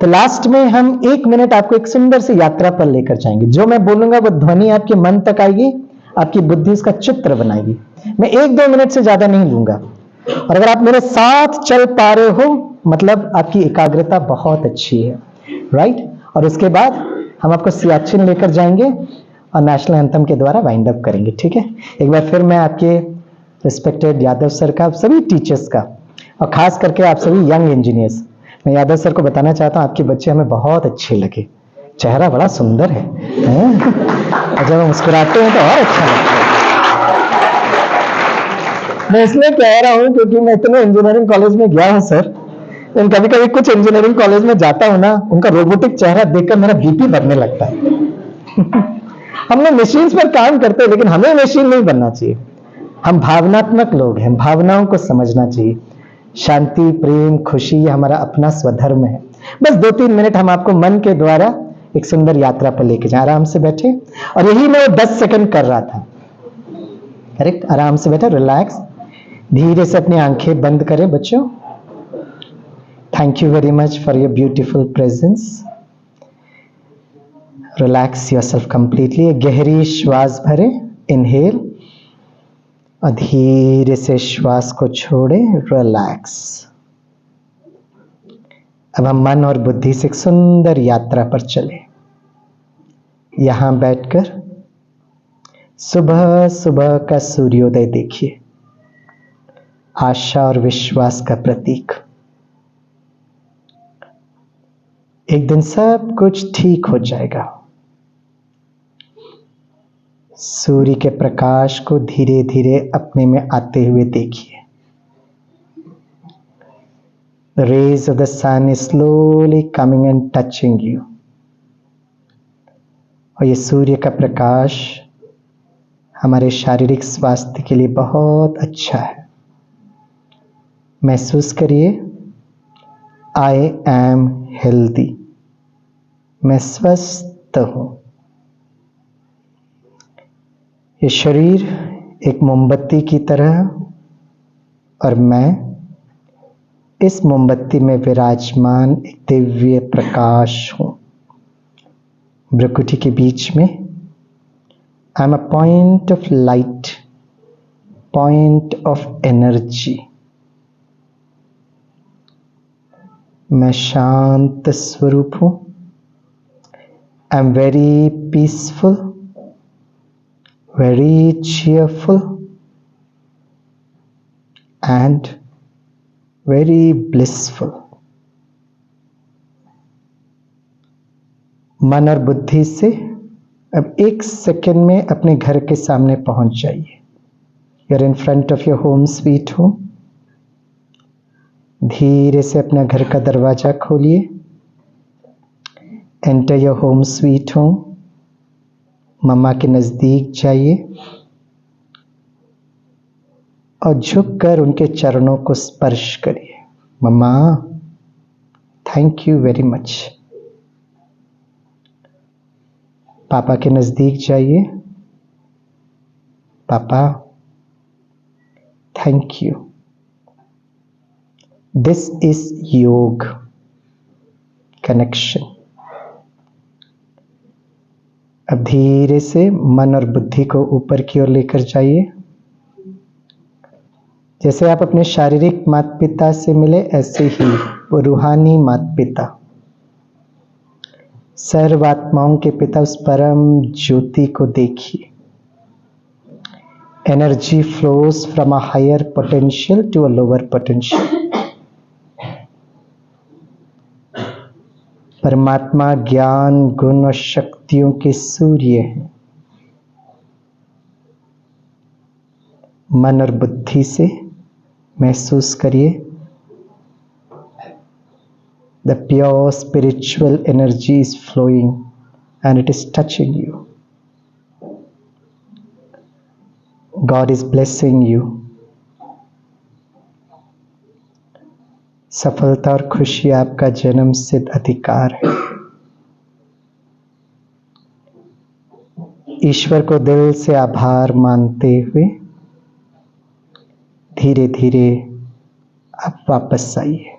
तो लास्ट में हम 1 मिनट आपको एक सुंदर सी यात्रा पर लेकर जाएंगे। जो मैं बोलूंगा वो ध्वनि आपके मन तक आएगी, आपकी बुद्धि उसका चित्र बनाएगी। मैं 1-2 मिनट से ज्यादा नहीं लूंगा। और अगर आप मेरे साथ चल पा रहे हो मतलब आपकी एकाग्रता बहुत अच्छी है, राइट। और उसके बाद हम आपको सियाचिन लेकर जाएंगे और नेशनल एंथम के द्वारा वाइंड अप करेंगे, ठीक है। एक बार फिर मैं आपके रिस्पेक्टेड यादव सर का, सभी टीचर्स का, और खास करके आप सभी यंग इंजीनियर्स, मैं यादव सर को बताना चाहता हूँ आपके बच्चे हमें बहुत अच्छे लगे, चेहरा बड़ा सुंदर है, और जब हम मुस्कुराते हैं तो और अच्छा लगता है। मैं इसलिए कह रहा हूँ क्योंकि मैं इतने इंजीनियरिंग कॉलेज में गया हूँ सर, लेकिन कभी कभी कुछ इंजीनियरिंग कॉलेज में जाता हूँ ना, उनका रोबोटिक चेहरा देखकर मेरा बीपी बढ़ने लगता है। हम लोग मशीन्स पर काम करते हैं, लेकिन हमें मशीन नहीं बनना चाहिए। हम भावनात्मक लोग हैं, भावनाओं को समझना चाहिए। शांति, प्रेम, खुशी ये हमारा अपना स्वधर्म है। बस 2-3 मिनट हम आपको मन के द्वारा एक सुंदर यात्रा पर लेके जाए। आराम से बैठे, और यही मैं 10 सेकंड कर रहा था, करेक्ट। आराम से बैठे, रिलैक्स, धीरे से अपनी आंखें बंद करें बच्चों। Thank you very much for your beautiful presence. Relax yourself completely. गहरी श्वास भरे, इनहेल, और धीरे से श्वास को छोड़े, रिलैक्स। अब हम मन और बुद्धि से एक सुंदर यात्रा पर चले। यहां बैठकर सुबह सुबह का सूर्योदय देखिए, आशा और विश्वास का प्रतीक। एक दिन सब कुछ ठीक हो जाएगा। सूर्य के प्रकाश को धीरे धीरे अपने में आते हुए देखिए। The rays of the sun is slowly coming and touching you. और ये सूर्य का प्रकाश हमारे शारीरिक स्वास्थ्य के लिए बहुत अच्छा है। महसूस करिए, I am healthy, मैं स्वस्थ हूं। ये शरीर एक मोमबत्ती की तरह, और मैं इस मोमबत्ती में विराजमान एक दिव्य प्रकाश हूं। भ्रुकुटी के बीच में I am a point of light, point of energy. मैं शांत स्वरूप हूं। I am very peaceful, very cheerful and very blissful. मन और बुद्धि से अब 1 सेकंड में अपने घर के सामने पहुंच जाइए। You're in front of your home sweet home. धीरे से अपना घर का दरवाजा खोलिए। Enter your home sweet home. मम्मा के नजदीक जाइए और झुककर उनके चरणों को स्पर्श करिए। मम्मा, थैंक यू वेरी मच। पापा के नजदीक जाइए। पापा, थैंक यू। दिस इज योग कनेक्शन। अब धीरे से मन और बुद्धि को ऊपर की ओर लेकर जाइए। जैसे आप अपने शारीरिक माता पिता से मिले, ऐसे ही वो रूहानी माता पिता, सर्व आत्माओं के पिता, उस परम ज्योति को देखिए। Energy flows from a higher potential to a lower potential. परमात्मा ज्ञान, गुण और शक्तियों के सूर्य हैं। मन और बुद्धि से महसूस करिए, the pure spiritual energy is flowing and it is touching you. God is blessing you. सफलता और खुशी आपका जन्म सिद्ध अधिकार है। ईश्वर को दिल से आभार मानते हुए धीरे धीरे आप वापस आइए।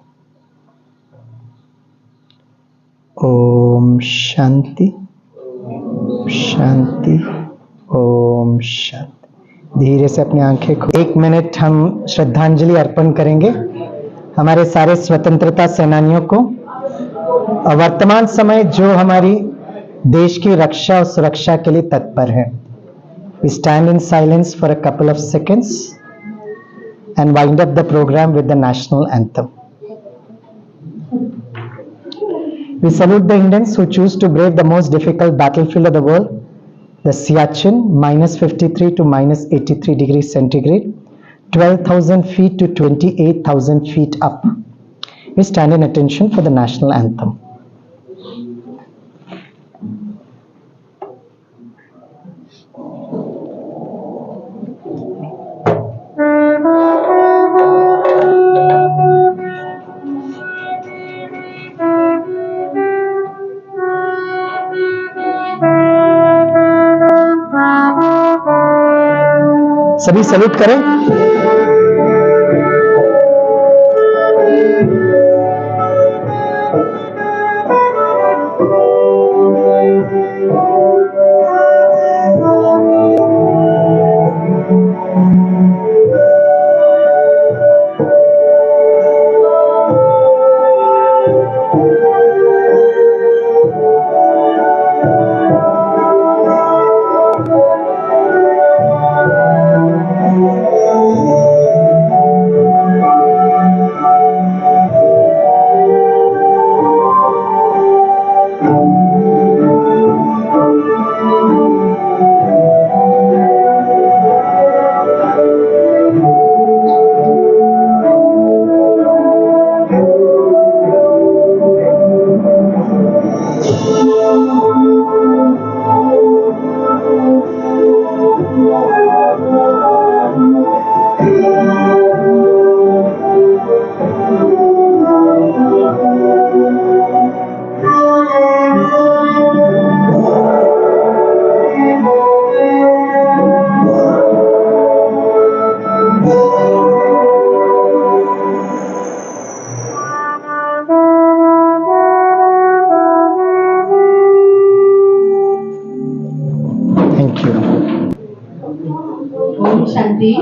ओम शांति, शांति, ओम शांति। धीरे से अपनी आंखें खोल। 1 मिनट हम श्रद्धांजलि अर्पण करेंगे हमारे सारे स्वतंत्रता सेनानियों को और वर्तमान समय जो हमारी देश की रक्षा और सुरक्षा के लिए तत्पर है। We stand in silence for a couple of seconds and wind up the program with the national anthem. We salute the Indians who choose to brave the most difficult battlefield of the world, the Siachen, -53 to -83 degrees centigrade, 12,000 feet to 28,000 feet up. We stand in attention for the national anthem. सभी salute करें। ओम शांति।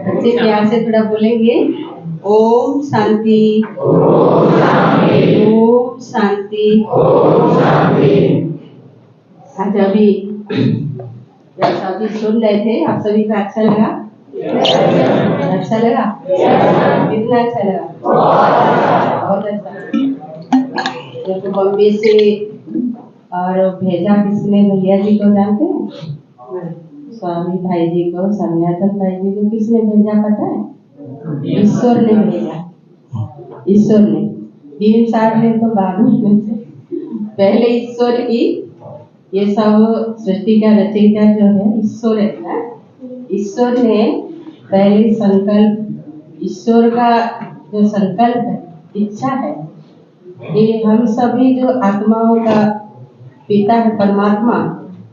बच्चे प्यार से थोड़ा बोलेंगे, ओम शांति, ओम शांति। आज अभी जब सभी सुन रहे थे, आप सभी को अच्छा लगा? अच्छा लगा? कितना अच्छा लगा? बहुत अच्छा। तो बॉम्बे से और भेजा किसने? भैया जी को जानते हैं? स्वामी भाई जी को, सन्यातन भाई जी को किसने भेजा पता है? ईश्वर ने भेजा। ईश्वर ने, भीम साहब ने तो बाद में भेजे। पहले ईश्वर की, ये सब सृष्टि का रचयिता जो है ईश्वर है ना। ईश्वर ने पहले संकल्प, ईश्वर का जो संकल्प है, इच्छा है कि हम सभी जो आत्माओं का पिता है परमात्मा,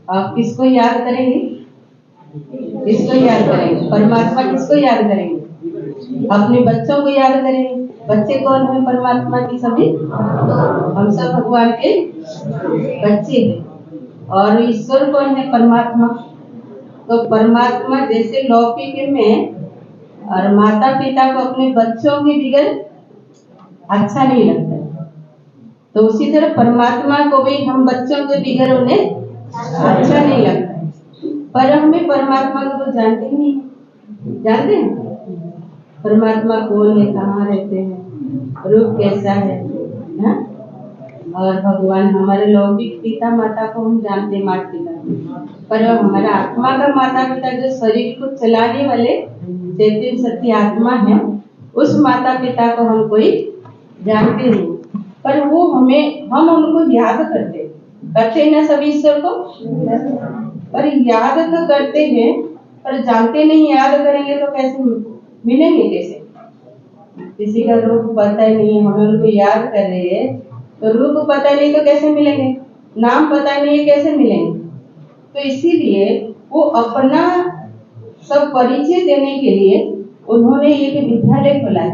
आप किसको याद करेंगे? किसको याद करेंगे? परमात्मा किसको याद करेंगे? अपने बच्चों को याद करेंगे। बच्चे कौन है परमात्मा की? सभी हम सब भगवान के बच्चे हैं। और ईश्वर कौन है? परमात्मा। तो परमात्मा जैसे लौकिक में और माता पिता को अपने बच्चों के बगैर अच्छा नहीं लगता, तो उसी तरह परमात्मा को भी हम बच्चों के बगैर उन्हें अच्छा नहीं लगता। पर हमें परमात्मा को तो जानते ही नहीं। जानते हैं परमात्मा कौन है, कहाँ रहते हैं, रूप कैसा है ना? और भगवान हमारे लौकिक पिता माता को हम जानते, माता पिता, पर हमारा आत्मा का माता पिता जो शरीर को चलाने वाले चैतन्य सत्य आत्मा है, उस माता पिता को हम कोई जानते नहीं। पर वो हमें, हम उनको याद करते ना सभी ईश्वर को, पर याद तो करते हैं पर जानते नहीं। याद करेंगे तो कैसे मिलेंगे? कैसे? किसी का रूप पता ही नहीं, हम उनको याद कर रहे हैं तो रूप पता नहीं तो कैसे मिलेंगे? नाम पता नहीं कैसे मिलेंगे? तो इसीलिए वो अपना सब परिचय देने के लिए उन्होंने एक विद्यालय खोला है।